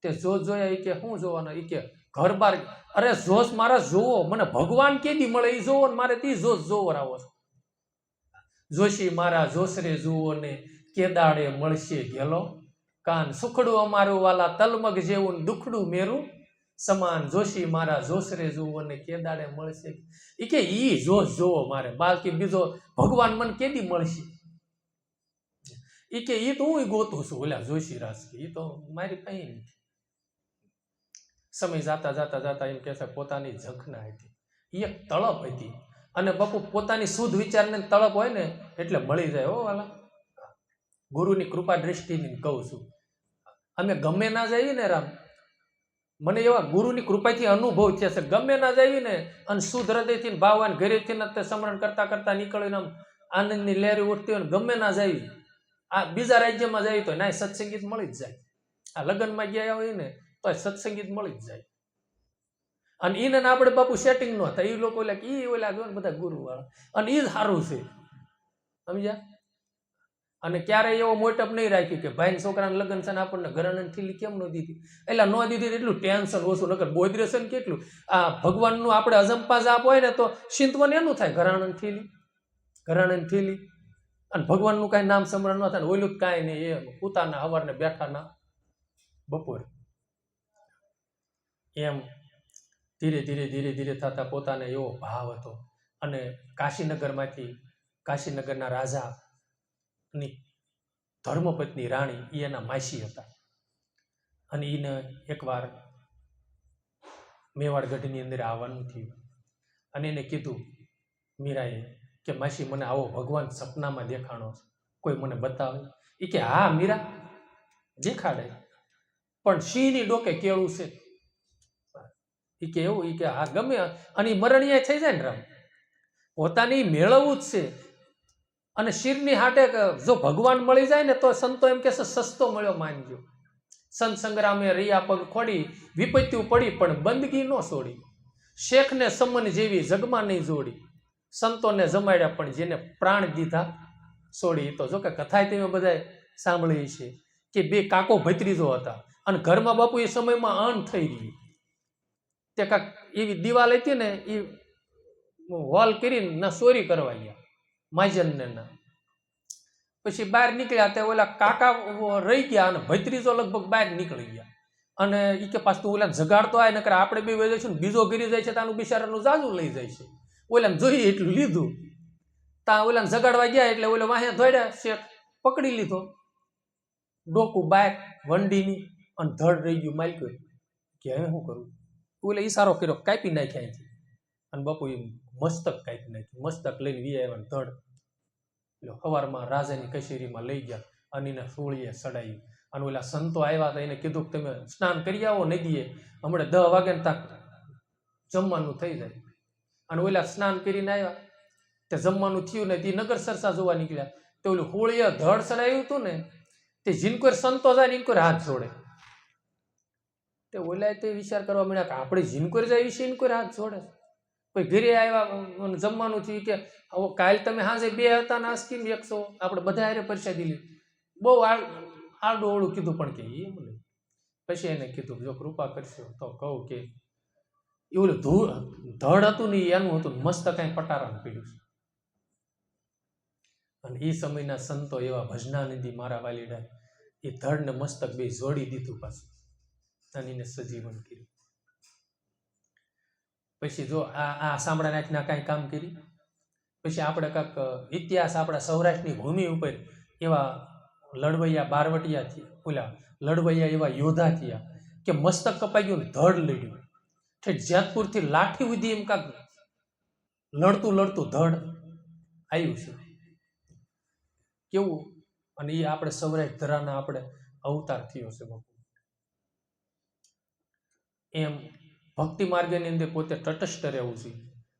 તે જોશ જોયા. એ કે શું જોવાના? એ કે ઘર બાર. અરે જોશ મારા જોવો, મને ભગવાન કેદી મળે એ જોવો ને, મારે તી જોશ જોવો આવો છો. જોશી મારા જોશરે જુઓ ને કેદાડે મળશે ઘેલો કાન, સુખડું અમારું વાલા તલમગ જેવું દુખડું મેરું સમાન. જોશી મારા જોશરે જુઓ ને કેદાડે મળશે. એ કે ઈ જોશ જોવો મારે, બાકી બીજો ભગવાન મને કેદી મળશે? એ કે ઈ તો હું ગોતું છું ઓલા જોશી રાસ, એ તો મારી પાસે નથી. સમય જાતા જાતા જાતા એમ કે છે પોતાની ઝંખના હતી, એ એક તળપ હતી. અને બાપુ પોતાની શુદ્ધ વિચારને તળપ હોય ને એટલે મળી જાય. હો વાલા, ગુરુની કૃપા દ્રષ્ટિની કહું છું. અમે ગમે ના જઈએ ને રામ, મને એવા ગુરુની કૃપાથી અનુભવ થયા છે. ગમે ના જઈએ ને અને શુદ્ધ હૃદયથી ભાવવાન ઘરેથી ને સ્મરણ કરતા કરતા નીકળીને આમ આનંદની લહેરી ઉઠતી હોય ને, ગમે ના જઈએ, આ બીજા રાજ્યમાં જાય તો ના સત્સંગીત મળી જ જાય. આ લગ્નમાં ગયા હોય ને તો સત્સંગીત મળી જ જાય. અને એને આપણે બાપુ સેટિંગ ન થાય. એ લોકો ઓલા જો ને બધા ગુરુ વાળા, અને એ જ સારું છે, સમજ્યા? અને ક્યારેય એવો મોટપ નહીં રાખ્યું કે ભાઈ છોકરાને લગ્ન છે ને આપણને ઘરાણાની થેલી કેમ ન દીધી. એટલે ન દીધી એટલું ટેન્શન ઓછું. નકર બોધરેશન કેટલું આ ભગવાનનું આપણે અજંપા જાપ હોય ને તો ચિંતવન એનું થાય, ઘરાણાની થેલી, ઘરાણાની થેલી. અને ભગવાનનું કાંઈ નામ સ્મરણ ન થાય ને ઓલું જ કાંઈ નહીં, એ પોતાના હવારને બેઠાના બપોરે. એમ ધીરે ધીરે ધીરે ધીરે થતા પોતાને એવો ભાવ હતો. અને કાશીનગરમાંથી, કાશીનગરના રાજાની ધર્મપત્ની રાણી એ એના માસી હતા. અને એને એકવાર મેવાડગઢની અંદર આવવાનું થયું. અને એને કીધું મીરાએ કે માસી મને આવો ભગવાન સપનામાં દેખાણો છે, કોઈ મને બતાવે? એ કે હા મીરા દેખાડે, પણ સિંહની ડોકે કેળું છે. એ કે એવું? એ કે હા ગમે. અને મરણિયા થઈ જાય ને રામ, પોતાની મેળવવું જ છે. અને શિરની હાટે જો ભગવાન મળી જાય ને તો સંતો એમ કે સસ્તો મળ્યો માનજો. સંત સંગ્રામે રૈયા પગ ખોડી, વિપત્યુ પડી પણ બંદગી ન છોડી. શેખને સમન જેવી જગમાં નહીં જોડી, સંતોને જમાડ્યા પણ જેને પ્રાણ દીધા છોડી. તો જો કે કથાય તમે બધા સાંભળી છે કે બે કાકો ભત્રીજો હતા અને ઘરમાં બાપુ એ સમયમાં અણ થઈ ગયું. તે કાંક એવી દિવાલ હતી ને એ હોલ કરીને ના ચોરી કરવા ગયા માજનને ના. પછી બહાર નીકળ્યા તે ઓલા કાકા રહી ગયા અને ભત્રીજો લગભગ બહાર નીકળી ગયા. અને એ કે પાછું ઓલા જગાડતો આવે નકર આપણે બે વહી જઈશું ને બીજો ગીરી જાય છે તાનું બિચારાનું જાજુ લઈ જાય છે. ઓલાને જોઈએ એટલું લીધું, ત્યાં ઓલાને જગાડવા ગયા એટલે ઓલા વાહે દોડ્યા, શેઠ પકડી લીધો, ડોકું બાય વંડીની અને ધડ રહી ગયું માલિક. કે હવે શું કરું? ઓલે ઈશારો કર્યો, કાપી નાખ્યા અહીંથી. અને બાપુ એ મસ્તક કાપી નાખ્યું. મસ્તક લઈને વી આવ્યા ધડ. એટલે સવારમાં રાજાની કચેરીમાં લઈ ગયા અને એને સોળીએ ચડાવી. અને ઓલા સંતો આવ્યા હતા, એને કીધું કે તમે સ્નાન કરી આવો નદીએ, હમણાં 10 વાગે ને તાક જમવાનું થઈ જાય. અને ઓલા સ્નાન કરીને આવ્યા, તે જમવાનું થયું ને તે નગર સરસા જોવા નીકળ્યા. તે ઓલું હોળીએ ધડ ચડાવ્યું હતું ને, તે જીનકોર સંતો જાય ને ઇનકોર હાથ જોડે. તે ઓલા તે વિચાર કરવા મળ્યા કે આપણે જીનકોર જાય વિશે ઇનકોર હાથ જોડે. કોઈ ઘરે આવ્યા જમવાનું થયું કે કાલ તમે હાજે 2 હતા ને આજ કેમ 100? આપણે બધા હારે પરસાદી લીધી. બહુ આડું ઓળું કીધું પણ કે એમ નહીં. પછી એને કીધું જો કૃપા કરશો તો કહું કે એવું ધડ હતું ને એનું હતું, મસ્ત કાંઈ પટારાનું પીડ્યું છે. અને એ સમયના સંતો એવા ભજનાનંદી મારા વાલીડા એ ધડ ને મસ્તક બે જોડી દીધું પાછું અને એને સજીવન કર્યું. પછી જો આ સાંભળા નાખના કાંઈ કામ કરી. પછી આપણે કાંક ઇતિહાસ આપણા સૌરાષ્ટ્રની ભૂમિ ઉપર એવા લડવૈયા બારવટિયા થયા, ઓલા લડવૈયા એવા યોદ્ધા થયા કે મસ્તક કપાઈ ગયું ને ધડ લડ્યું. ઠેઠ જેતપુરથી લાઠી સુધી એમ કાંક લડતું લડતું ધડ આવ્યું છે. કેવું? અને એ આપણે સૌરાષ્ટ્ર ધરાના આપણે અવતાર થયો છે બાપુ. એમ ભક્તિ માર્ગની અંદર પોતે તટસ્થ રહેવું છે.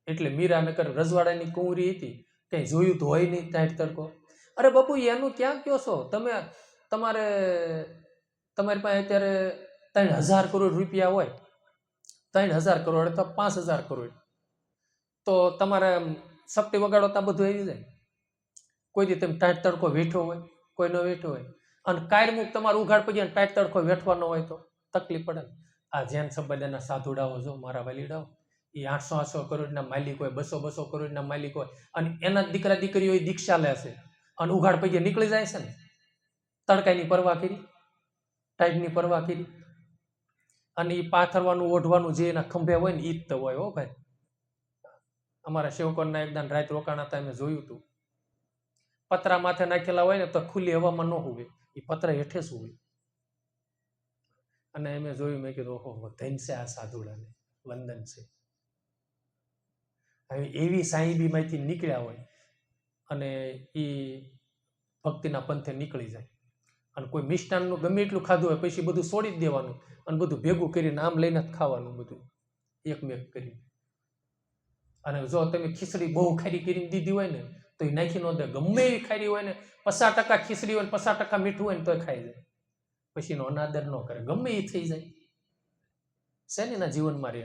એટલે મીરાનગર રજવાડાની કુંવરી હતી, કંઈ જોયું તો હોય નહીં ટાઈટ તડકો. અરે બાપુ એનું ક્યાં કયો છો તમે? તમારી પાસે અત્યારે 3000 કરોડ રૂપિયા હોય 3,000 કરોડ અથવા 5,000 કરોડ, તો તમારે સપટી વગાડો તો બધું આવી જાય. કોઈ દી તમે ટાઈટ તડકો વેઠો હોય, કોઈ ન વેઠો હોય, અને કાયમુક તમારું ઉઘાડ પડી જાય ટાઈટ તડકો વેઠવાનો હોય તો તકલીફ પડે ને. આ જૈન સંપ્રદાયના સાધુડાઓ જો મારા વાલીડાઓ, એ 800 કરોડના માલિક હોય, 200 કરોડના માલિક હોય, અને એના દીકરા દીકરીઓ એ દીક્ષા લે છે અને ઉઘાડ પૈકી નીકળી જાય છે ને. તડકાની પરવા કરી, ટાઈટની પરવા કરી, અને એ પાથરવાનું ઓઢવાનું જે એના ખંભે હોય ને એ જ તો હોય. હો ભાઈ, અમારા સેવકોના એકદમ રાત રોકાણા હતા, મેં જોયું હતું. પતરા માથે નાખેલા હોય ને તો ખુલ્લી હવામાં ન હોય, એ પતરા હેઠે શું હોય. અને મેં જોયું, મેં કીધું ઓહો, ધન છે આ સાધુડાને, વંદન છે. હવે એવી સાહીબીમાંથી નીકળ્યા હોય અને એ ભક્તિના પંથે નીકળી જાય, અને કોઈ મિષ્ટાનનું ગમે એટલું ખાધું હોય પછી બધું છોડી જ દેવાનું અને બધું ભેગું કરીને આમ લઈને જ ખાવાનું, બધું એકમેક કરી. અને જો તમે ખીચડી બહુ ખારી કરીને દીધી હોય ને તો એ નાખી ન દે. ગમે એવી ખારી હોય ને, 50% ખીચડી હોય ને 50% મીઠું હોય ને તોય ખાઈ જાય. પછી એનો અનાદર ન કરે, ગમે એ થઈ જાય. શેનીના જીવનમાં રહે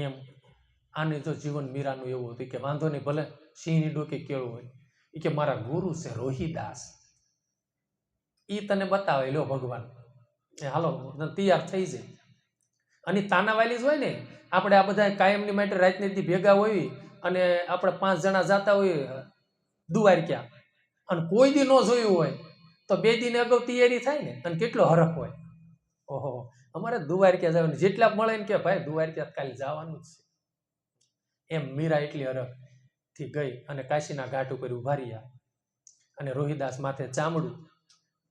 એમ. આને જો જીવન મીરાનું એવું હતું કે વાંધો નહીં, ભલે સિંહની ડોકી કેળું હોય, એ કે મારા ગુરુ છે રોહિદાસ, એ તને બતાવે. લો ભગવાન, હાલો તૈયાર થઈ જાય. અને તાનાવાલી જ હોય ને. આપણે આ બધા કાયમની માટે રાજનીતિ ભેગા હોય અને આપણે 5 જણા જતા હોય દ્વારકા, અને કોઈ દી ન જોયું હોય તો 2 દિન અગાઉ તૈયારી થાય ને, અને કેટલો હરખ હોય. ઓહો, અમારે દ્વારકા જવાનું, જેટલા મળે ને કે ભાઈ દ્વારકા કાલે જવાનું જ છે. એમ મીરા એટલી હરખથી ગઈ અને કાશીના ઘાટ ઉપર ઉભા રહ્યા, અને રોહિદાસ માથે ચામડું,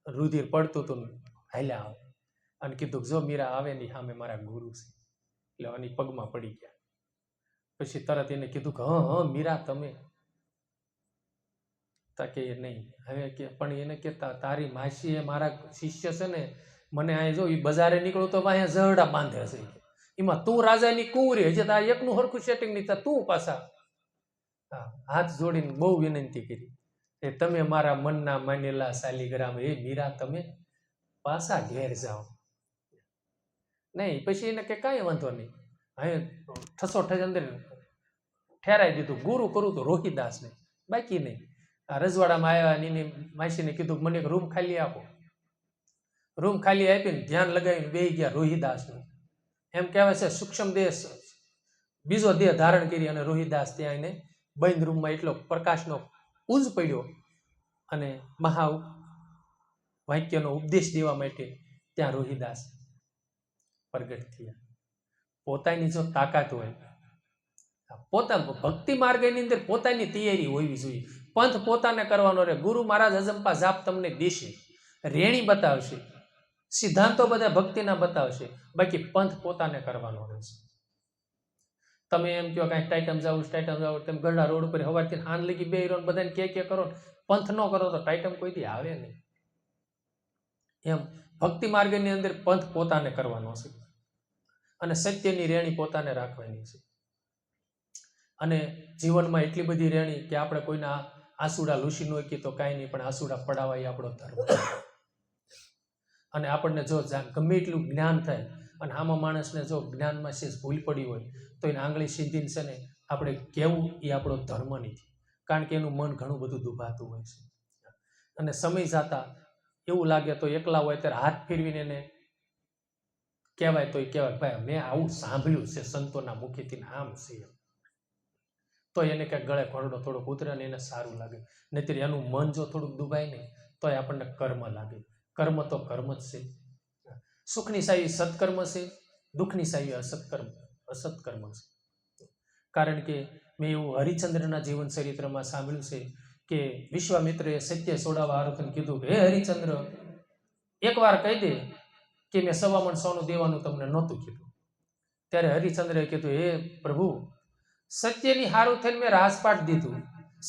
રુધિર પડતું હતું, હાલ્યા આવે અને કીધું જો મીરા આવે ની સામે મારા ગુરુ છે. એટલે આની પગમાં પડી ગયા. પછી તરત એને કીધું કે હા મીરા તમે. તા કે નહીં. હવે કે પણ એને કે તારી માસી એ મારા શિષ્ય છે ને, મને આ જો એ બજારે નીકળું તો અહીંયા ઝરડા બાંધે છે, એમાં તું રાજાની કુંવરી, હજી તાર એકનું હરખું સેટિંગ નહીં થાય, તું પાછા. હાથ જોડીને બહુ વિનંતી કરી કે તમે મારા મનના માનેલા શાલીગ્રામ, એ મીરા તમે પાછા ઘેર જાઓ. નહીં, પછી એને કે કાંઈ વાંધો નહીં, હવે ઠસો અંદર ઠેરાઈ દીધું. ગુરુ કરું તો રોહિદાસને, બાકી નહીં. આ રજવાડામાં આવ્યા અને એની માસીને કીધું મને એક રૂમ ખાલી આપો. રૂમ ખાલી આપીને ધ્યાન લગાવીને બેસી ગયા રોહિદાસનું. એમ કહેવાય છે સૂક્ષ્મ દેહ બીજો દેહ ધારણ કરી અને રોહિદાસ ત્યાં એને બંધ રૂમમાં એટલો પ્રકાશનો પૂજ પડ્યો અને મહા વાક્યનો ઉપદેશ દેવા માટે ત્યાં રોહિદાસ પ્રગટ થયા. પોતાની જો તાકાત હોય, પોતા ભક્તિ માર્ગની અંદર પોતાની તૈયારી હોવી જોઈએ. પંથ પોતાને કરવાનો રહે. ગુરુ મહારાજ અજંપા જાપ તમને દેશે, રેણી બતાવશે, સિદ્ધાંતો બધા ભક્તિના બતાવશે, બાકી પંથ પોતાને કરવાનો રહેશે. તમે એમ કહો કાંઈ ટાઈટમ જાવ, તમે ગરડા રોડ ઉપર હવારથી હાન લગી બે હીરો બધાને કે કરો, પંથ ન કરો તો ટાઈટમ કોઈથી આવે નહીં. એમ ભક્તિ માર્ગની અંદર પંથ પોતાને કરવાનો છે અને સત્યની રેણી પોતાને રાખવાની છે. અને જીવનમાં એટલી બધી રેણી કે આપણે કોઈના આંસુડા લૂસી ન શકીએ તો કાંઈ નહીં, પણ આંસુડા પડાવવા એ આપણો ધર્મ. અને આપણને જો ગમે એટલું જ્ઞાન થાય અને આમાં માણસને જો જ્ઞાનમાં છે ભૂલ પડી હોય તો એને આંગળી સીધીને છે ને આપણે કહેવું એ આપણો ધર્મ નથી. કારણ કે એનું મન ઘણું બધું દુભાતું હોય છે. અને સમય જતા એવું લાગે તો એકલા હોય ત્યારે હાથ ફેરવીને એને કહેવાય તો એ કહેવાય ભાઈ મેં આવું સાંભળ્યું છે સંતોના મુખેથી, આમ છે, તો એને કંઈક ગળે ઘોરડો થોડોક ઉતરે ને એને સારું લાગે. નહીતર એનું મન જો થોડુંક દુભાય ને તો એ આપણને કર્મ લાગે. કર્મ તો કર્મ જ છે. સુખની સાઈ સત્કર્મ છે, દુઃખની સાઈ અસત્કર્મ છે. કારણ કે મેં એવું હરિચંદ્રના જીવન ચરિત્રમાં સાંભળ્યું છે કે વિશ્વામિત્રએ સત્ય છોડાવવા આરોપને કીધું કે હે હરિચંદ્ર, એકવાર કહી દે કે મેં 1.25 મણ સોનું દેવાનું તમને નહોતું કીધું. ત્યારે હરિચંદ્રએ કીધું હે પ્રભુ, સત્યની હારું થઈને મેં રાજપાટ દીધું,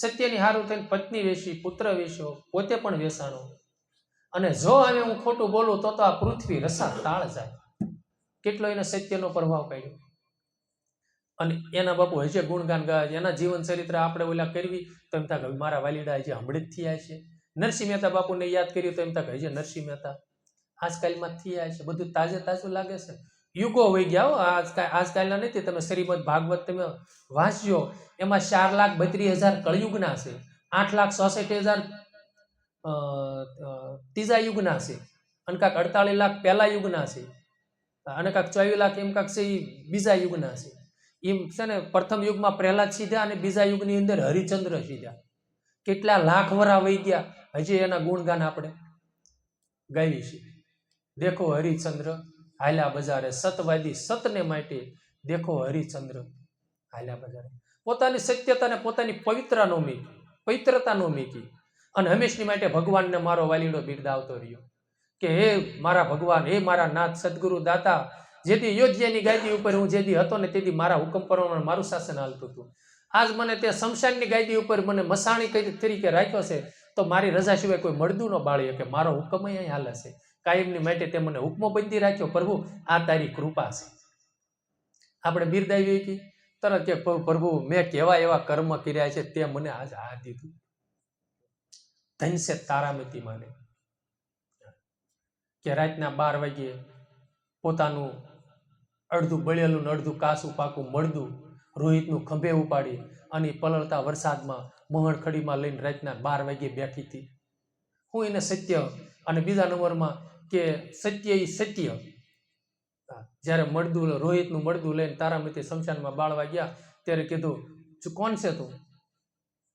સત્યની હારું થઈને પત્ની વેચી, પુત્ર વેચ્યો, પોતે પણ વેચાણો, અને જો હવે હું ખોટું બોલું તો આ પૃથ્વી રસા તાળ જાય. કેટલો એને સત્યનો પ્રભાવ પાડ્યો. અને એના બાપુ હજે ગુણગાન ગાય, એના જીવન ચરિત્ર આપણે ઓલા કરવી તો એમ થાય મારા વાલીડા હજી હમણાં જ થયા છે. નરસિંહ મહેતા બાપુને યાદ કર્યું તો એમ થાય હજે નરસિંહ મહેતા આજકાલમાં થયા છે. બધું તાજે તાજું લાગે છે. યુગો વહી ગયા હો, આજકાલના નથી. તમે શ્રીમદ ભાગવત તમે વાંચજો, એમાં 4,32,000 કળયુગના છે, 8,66,000 ત્રીજા યુગના છે, અને કાંક 48 લાખ પહેલા યુગના છે, અને કાંક 24 લાખ એમ કાંક છે એ બીજા યુગના છે. એમ છે ને પ્રથમ યુગમાં પ્રહલાદ સીધા અને બીજા યુગની અંદર હરિચંદ્ર સીધા. કેટલા લાખ વરા વહી ગયા, હજી એના ગુણગાન આપણે ગાવી છે. દેખો હરિચંદ્ર હાલ્યા બજારે, સતવાદી સતને માટે દેખો હરિચંદ્ર હાલ્યા બજારે. પોતાની સત્યતાને પોતાની પવિત્રતા નો મીકી અને હંમેશની માટે ભગવાનને મારો વાલીડો બિરદાવતો રહ્યો કે હે મારા ભગવાન, હે મારા નાથ સદગુરુ દાતા, જેથી યોજ્યાની ગાદી ઉપર હું જેથી હતો ને તેથી મારા હુકમ પ્રમાણે મારું શાસન હાલતું હતું. આજ મને તે શમશાનની ગાદી ઉપર મને મસાણી તરીકે રાખ્યો છે, તો મારી રજા સિવાય કોઈ મળદું ન બાળી કે મારો હુકમ અહીં હાલે છે. કાયમની માટે તે મને હુકમો બંધી રાખ્યો. પ્રભુ આ તારી કૃપા છે. આપણે બિરદાવી કે તરત કે પ્રભુ મેં કેવા એવા કર્મ કર્યા છે તે મને આજ આ દીધું. ધન છે તારામતી માને કે રાતના 12 વાગ્યે પોતાનું અડધું બળેલું અડધું કાસું પાકું મળદું રોહિતનું ખંભે ઉપાડી અને પલળતા વરસાદમાં મોહણખડીમાં લઈને રાતના 12 વાગ્યે બેઠી હતી. હું એને સત્ય, અને બીજા નંબરમાં કે સત્ય એ સત્ય. જ્યારે મળદું રોહિતનું મળદું લઈને તારામતી શમશાનમાં બાળવા ગયા ત્યારે કીધું કોણ છે તું?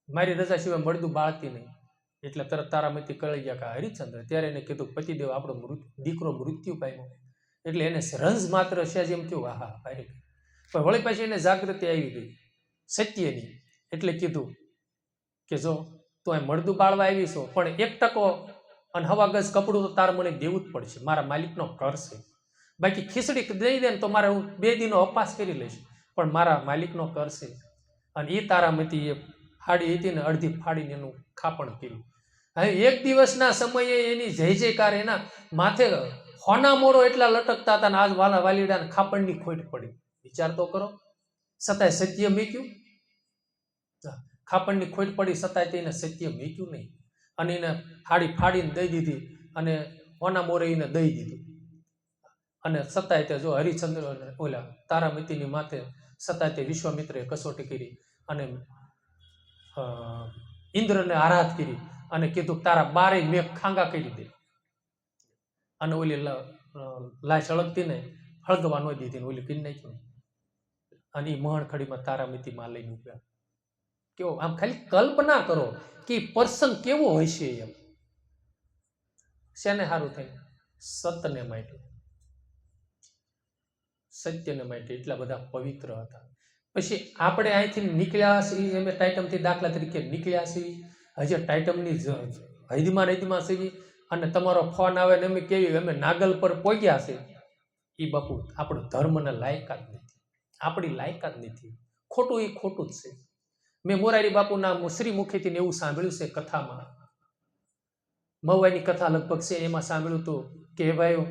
મારી રજા સિવાય મળદું બાળતી નહીં. એટલે તરત તારામતી કળી ગયા કે હરિચંદ્ર. ત્યારે એને કીધું પતિદેવ આપણો દીકરો મૃત્યુ પામ્યો. એટલે એને રંજ માત્ર છે જેમ થયું, આહા ભાઈ. પણ વળી પાછી એને જાગૃતિ આવી ગઈ સત્યની. એટલે કીધું કે જો તું અહીં મળદું બાળવા આવી છો, પણ 1% અને હવા ગજ કપડું તો તાર મને દેવું જ પડશે. મારા માલિકનો કર છે. બાકી ખીચડી દઈ દે ને તો મારે હું 2 દિનનો અપાસ કરી લઈશ, પણ મારા માલિકનો કર છે. અને એ તારામતી એ ફાડી હતી ને અડધી ફાડીને એનું ખાપણ કર્યું. હવે 1 દિવસના સમયે એની જય જયકાર એના માથે હોના મોરો એટલા લટકતા હતા ને આજ વાલા વાલીડાને ખાપણની ખોટ પડી. વિચાર તો કરો. છતાંય સત્ય મૂક્યું. ખાપણની ખોટ પડી છતાંય તેને સત્ય મૂક્યું નહીં, અને એને ફાડીને દઈ દીધી, અને હોના મોરે એને દઈ દીધું. અને છતાંય તે જો હરિચંદ્ર ઓલા તારામતીની માથે છતાંય તે વિશ્વામિત્રએ કસોટી કરી અને ઇન્દ્રને આરાધ કરી અને કીધું તારા 12 મેઘ ખાંગા કરી દે. અને ઓલી લાશ હળગતી ને હળગવા ન દીધી, ઓલી કરી નાખ્યું. અને એ મોહણખડીમાં તારામતીમાં લઈને ઉભ્યા. કેવો આમ ખાલી કલ્પના કરો કે પર્સન કેવો હોય છે. એમ શેને સારું થાય? સતને માટે, સત્યને માટે એટલા બધા પવિત્ર હતા. પછી આપણે અહીંથી નીકળ્યા છીએ, એમ ટાઇટમથી દાખલા તરીકે નીકળ્યા છીએ, હજી ટાઇટમની હૈદમાં છીએ, અને તમારો ફોન આવે ને અમે કેવી અમે નાગલ પર પહોંચ્યા છે. એ બાપુ આપણો ધર્મને લાયકાત નથી, આપણી લાયકાત નથી. ખોટું એ ખોટું જ છે. મેં મોરારી બાપુના શ્રી મુખેથી એવું સાંભળ્યું છે કથામાં, મવાની કથા લગભગ છે, એમાં સાંભળ્યું હતું કે ભાઈ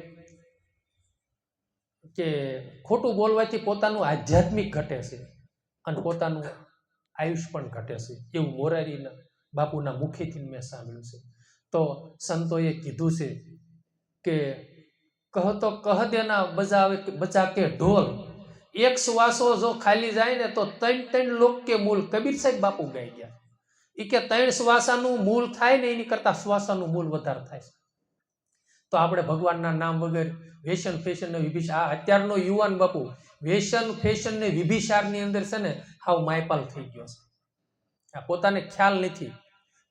કે ખોટું બોલવાથી પોતાનું આધ્યાત્મિક ઘટે છે અને પોતાનું આયુષ પણ ઘટે છે. એવું મોરારીના બાપુના મુખેથી મેં સાંભળ્યું છે. તો સંતોએ કીધું છે કે કહો તો કહ દેના બજા કે ઢોલ, એક શ્વાસો જો ખાલી જાય ને તો 3 લોક કે મૂળ. કબીર સાહેબ બાપુ ગાઈ ગયા. એ કે 3 શ્વાસાનું મૂળ થાય ને એની કરતા શ્વાસાનું મૂળ વધારે થાય છે. તો આપણે ભગવાનના નામ વગર વેસન ફેશન ને વિભિચાર, અત્યારનો યુવાન બાપુ વેસન ફેશન ને વિભિચારની અંદર છે ને હાવ માયપાલ થઈ ગયો છે. આ પોતાને ખ્યાલ નથી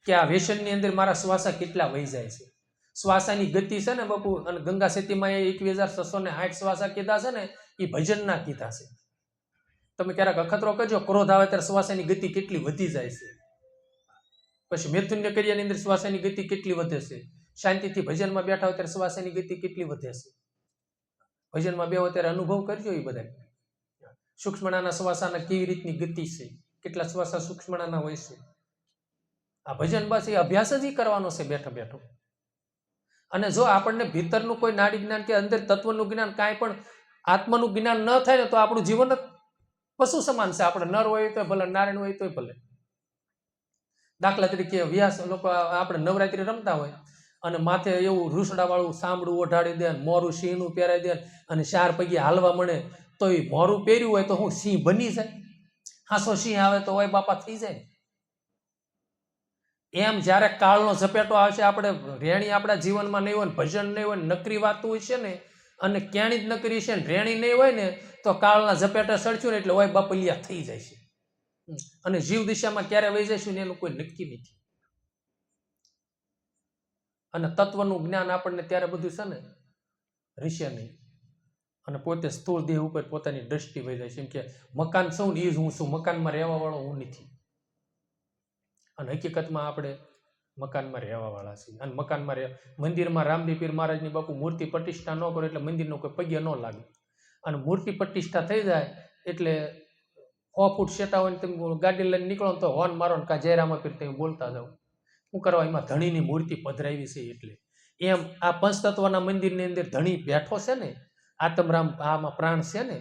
કે આ વેસનની અંદર મારા શ્વાસા કેટલા વહી જાય છે. શ્વાસાની ગતિ છે ને બાપુ, અને ગંગા સેતીમાં 21,608 શ્વાસા કીધા છે ને એ ભજનના કીધા છે. તમે ક્યારેક અખતરો કરજો, ક્રોધ આવે ત્યારે શ્વાસાની ગતિ કેટલી વધી જાય છે. પછી મૈથુન્ય કર્યાની અંદર શ્વાસાની ગતિ કેટલી વધે છે. શાંતિથી ભજનમાં બેઠા હોય ત્યારે શ્વાસાની ગતિ કેટલી વધે છે. ભજનમાં બેહો ત્યારે અનુભવ કરજો. એ બધા સૂક્ષ્મણાના શ્વાસાના કેવી રીતની ગતિ છે, કેટલા શ્વાસા સૂક્ષ્મણાના હોય છે. આ ભજન બસ એ અભ્યાસ જ કરવાનો છે બેઠો બેઠો. અને જો આપણને ભીતરનું કોઈ નાડી જ્ઞાન કે અંદર તત્વનું જ્ઞાન કાંઈ પણ આત્માનું જ્ઞાન ન થાય ને તો આપણું જીવન જ પશુ સમાન છે. આપણે નર હોય તો ભલે, નારાયણ હોય તોય ભલે. દાખલા તરીકે વ્યાસ લોકો આપણે નવરાત્રી રમતા હોય અને માથે એવું રૂસડાવાળું સાંભળું ઓઢાડી દે ને મોરું સિંહનું પહેરાવી દે અને 4 પગે હાલવા મળે તો એ મોરું પહેર્યું હોય તો હું સિંહ બની જાય? હાસો સિંહ આવે તો હોય બાપા થઈ જાય. એમ જ્યારે કાળનો ઝપેટો આવશે, આપણે રેણી આપણા જીવનમાં નહીં હોય ને, ભજન નહીં હોય ને, નકરી વાતું હોય છે ને, અને ક્યાંની જ નકરી છે ને રેણી નહીં હોય ને, તો કાળના ઝપેટા સડશું ને એટલે હોય બાપલિયા થઈ જાય છે. અને જીવ દિશામાં ક્યારે વહી જઈશું ને એનું કોઈ નક્કી નથી. અને તત્વનું જ્ઞાન આપણને ત્યારે બધું છે ને રહેશે નહીં. અને પોતે સ્થૂળ દેહ ઉપર પોતાની દ્રષ્ટિ વહી જાય છે. એમ કે મકાન છું ને એ જ હું છું, મકાનમાં રહેવા વાળો હું નથી. અને હકીકતમાં આપણે મકાનમાં રહેવા વાળા છીએ. અને મકાનમાં મંદિરમાં રામદેવ પીર મહારાજની બાપુ મૂર્તિ પ્રતિષ્ઠા ન કરો એટલે મંદિરનો કોઈ પગે ન લાગે. અને મૂર્તિ પ્રતિષ્ઠા થઈ જાય એટલે 100 ફૂટ સેટા હોય ને તમે ગાડી લઈને નીકળો તો હોર્ન મારો ને કા જયરામા પીર તમે બોલતા જાઓ. શું કરવા? એમાં ધણીની મૂર્તિ પધરાવી છે એટલે. એમ આ પંચતત્વના મંદિરની અંદર ધણી બેઠો છે ને, આત્મરામ આમાં પ્રાણ છે ને,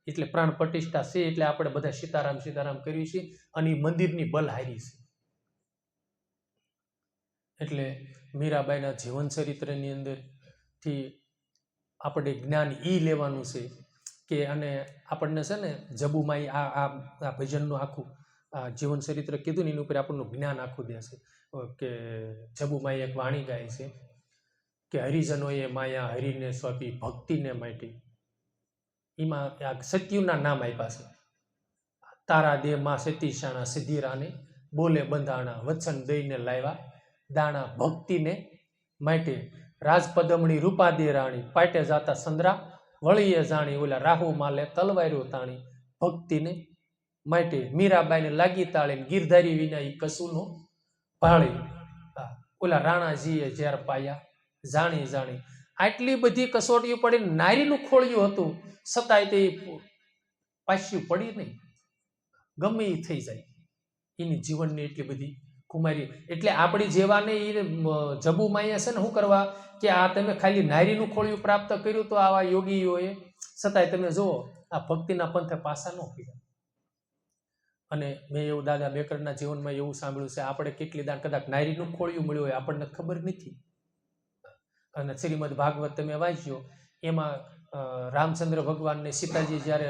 એટલે પ્રાણ પ્રતિષ્ઠા છે એટલે આપણે બધા સીતારામ સીતારામ કરીએ છીએ. અને એ મંદિરની બલહારી છે. એટલે મીરાબાઈના જીવન ચરિત્રની અંદરથી આપણે જ્ઞાન એ લેવાનું છે કે, અને આપણને છે ને જબુમાઈ આ ભજનનું આખું આ જીવન ચરિત્ર કીધું ને એની ઉપર આપણનું જ્ઞાન આખું દેશે. કે જબુમાઈ એક વાણી ગાય છે કે હરિજનોએ માયા હરિને સોંપી ભક્તિને માટી. એમાં આ સત્યુના નામ આપ્યા છે. તારા દે માં સતીશાણા સિદ્ધિરાને બોલે બંધાણા વચન દઈને લાવ્યા દાણા ભક્તિને માટે. રાજપદમણી રૂપાદે રાણી પાટે જાતા સંદ્રા વળીએ જાણી ઓલા રાહુ માલે તલવાર્યો તાણી ભક્તિને માટે. મીરાબાઈને લાગી તાળે ગીરધારી વિના ઈ કસુનો ભાળી. ઓલા રાણાજીએ ઝેર પાયા જાણી જાણી. આટલી બધી કસોટીઓ પડી નારીનું ખોળ્યું હતું છતાંય તે પાછું પડી નહીં. ગમે એ થઈ જાય એની જીવનની એટલી બધી કુમારી. એટલે આપણી જેવાને એ જબુમાઈએ છે ને શું કરવા કે આ તમે ખાલી નારીનું ખોળ્યું પ્રાપ્ત કર્યું તો આવા યોગીઓએ છતાંય તમે જુઓ આ ભક્તિના પંથે પાસા ન કર્યા. અને મેં એવું દાદા બેકરના જીવનમાં એવું સાંભળ્યું છે, આપણે કેટલી દાન કદાચ નારીનું ખોળ્યું મળ્યું હોય આપણને ખબર નથી. અને શ્રીમદ ભાગવત તમે વાંચ્યો એમાં રામચંદ્ર ભગવાનને સીતાજી જ્યારે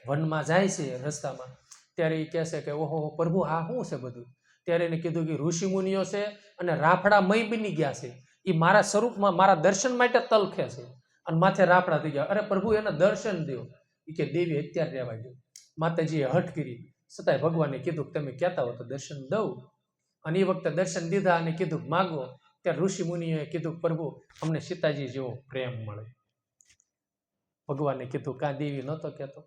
વનમાં જાય છે રસ્તામાં ત્યારે એ કહે છે કે ઓહો પ્રભુ આ શું છે બધું? ત્યારે એને કીધું કે ઋષિ મુનિઓ છે અને રાફડા મય બની ગયા છે, એ મારા સ્વરૂપમાં મારા દર્શન માટે તલખે છે અને માથે રાફડા થઈ ગયા. અરે પ્રભુ એને દર્શન દો. એ કે દેવી અત્યારે રહેવા દો. માતાજીએ હઠ કરી છતાંય ભગવાને કીધું કે તમે કહેતા હો તો દર્શન દઉં. અને એ વખતે દર્શન દીધા અને કીધું માગો. ત્યારે ઋષિ મુનિઓએ કીધું પ્રભુ અમને સીતાજી જેવો પ્રેમ મળે. ભગવાને કીધું કાં દેવી નહોતો કહેતો.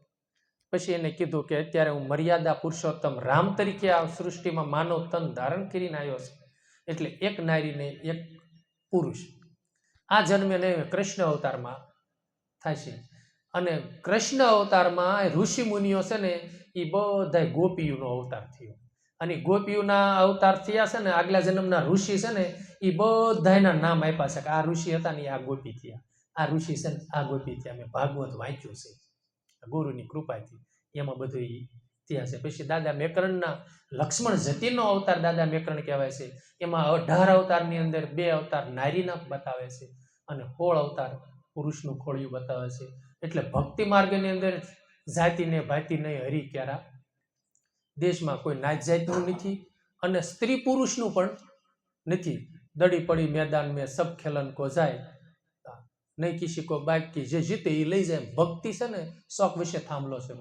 પછી એને કીધું કે અત્યારે હું મર્યાદા પુરુષોત્તમ રામ તરીકે આ સૃષ્ટિમાં માનવ તન ધારણ કરીને આવ્યો છે. એટલે એક નારીને એક પુરુષ આ જન્મે ને કૃષ્ણ અવતારમાં થાય છે. અને કૃષ્ણ અવતારમાં ઋષિ મુનિઓ છે ને એ બધા ગોપીઓનો અવતાર થયો. અને ગોપીઓના અવતાર થયા છે ને આગલા જન્મના ઋષિ છે ને એ બધાના નામ આપ્યા છે કે આ ઋષિ હતા ને આ ગોપી થયા, આ ઋષિ છે ને આ ગોપી થયા. મેં ભાગવત વાંચ્યું છે ગુરુની કૃપાથી, એમાં બધું એ થયા છે. પછી દાદા મેકરણના લક્ષ્મણ જતીનો અવતાર દાદા મેકરણ કહેવાય છે. એમાં 18 અવતારની અંદર 2 અવતાર નારીના બતાવે છે અને 16 અવતાર પુરુષનું ખોળિયું બતાવે છે. એટલે ભક્તિ માર્ગની અંદર જાતિને ભાતિ નહીં, હરી ક્યારા દેશમાં કોઈ નાત જાતનું નથી અને સ્ત્રી પુરુષનું પણ નથી. દડી પડી મેદાન મેં સબ ખેલન કો જાય નહીં કિસી કો બાઇક કી જે જીતે એ લઈ જાય. ભક્તિ છે ને શોખ વિશે થાંભલો છે,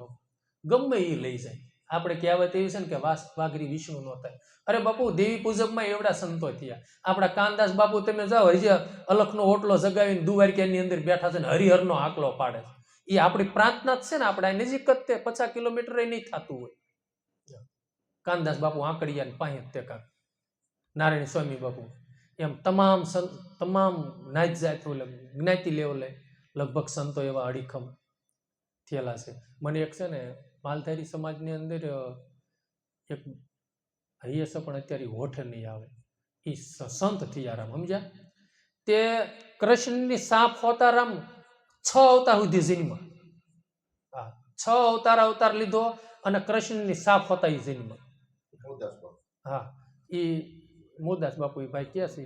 ગમે એ લઈ જાય. આપણે કહેવત એવી છે ને કે વાઘરી વિષ્ણુ નો થાય. અરે બાપુ દેવી પૂજકમાં એવડા સંતો થયા. આપણા કાનદાસ બાપુ તમે જાઓ હજી અલખનો ઓટલો જગાવીને દુવારક્યાની અંદર બેઠા છે ને હરિહરનો આકલો પાડે છે. એ આપણી પ્રાર્થના જ છે ને, આપણા નજીક જ તે 50 કિલોમીટર નહીં થતું હોય. કાનદાસ બાપુ આંકડિયા ને પાસે તે કાક નારાયણ સ્વામી બાપુ એમ તમામ નાત જાત જ્ઞાતિ લેવલે લગભગ સંતો એવા અડીખમ થયેલા છે. મને એક છે ને માલધારી સમાજની અંદર એક હૈયે છે પણ અત્યારે હોઠે નહીં આવે, એ સંત થયારામ સમજ્યા. તે કૃષ્ણની સાપ હોતારામ 6 અવતાર સુધી જન્મ. હા 6 અવતાર લીધો અને કૃષ્ણની સાપ હોતા એ જન્મ. હા એ મોદાસ બાપુ એ ભાઈ ક્યાં છે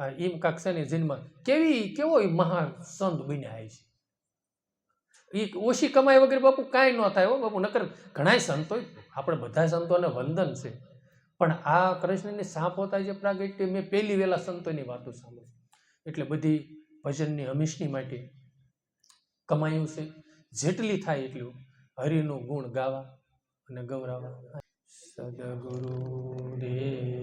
એમ કાંક છે ને જન્મ કેવો એ મહા સંત બન્યા છે. એ ઓછી કમાઈ વગર બાપુ કાંઈ ન થાય હો બાપુ. નકર ઘણાય સંતો, આપણે બધા સંતોને વંદન છે, પણ આ કૃષ્ણની સાપ હોતા જે પ્રાગટ્ય મેં પહેલી વહેલા સંતોની વાતો સાંભળી. એટલે બધી ભજનની હંમેશની માટે કમાયું છે. જેટલી થાય એટલું હરિનું ગુણ ગાવા અને ગૌરાવા. સદગુરુ દેવ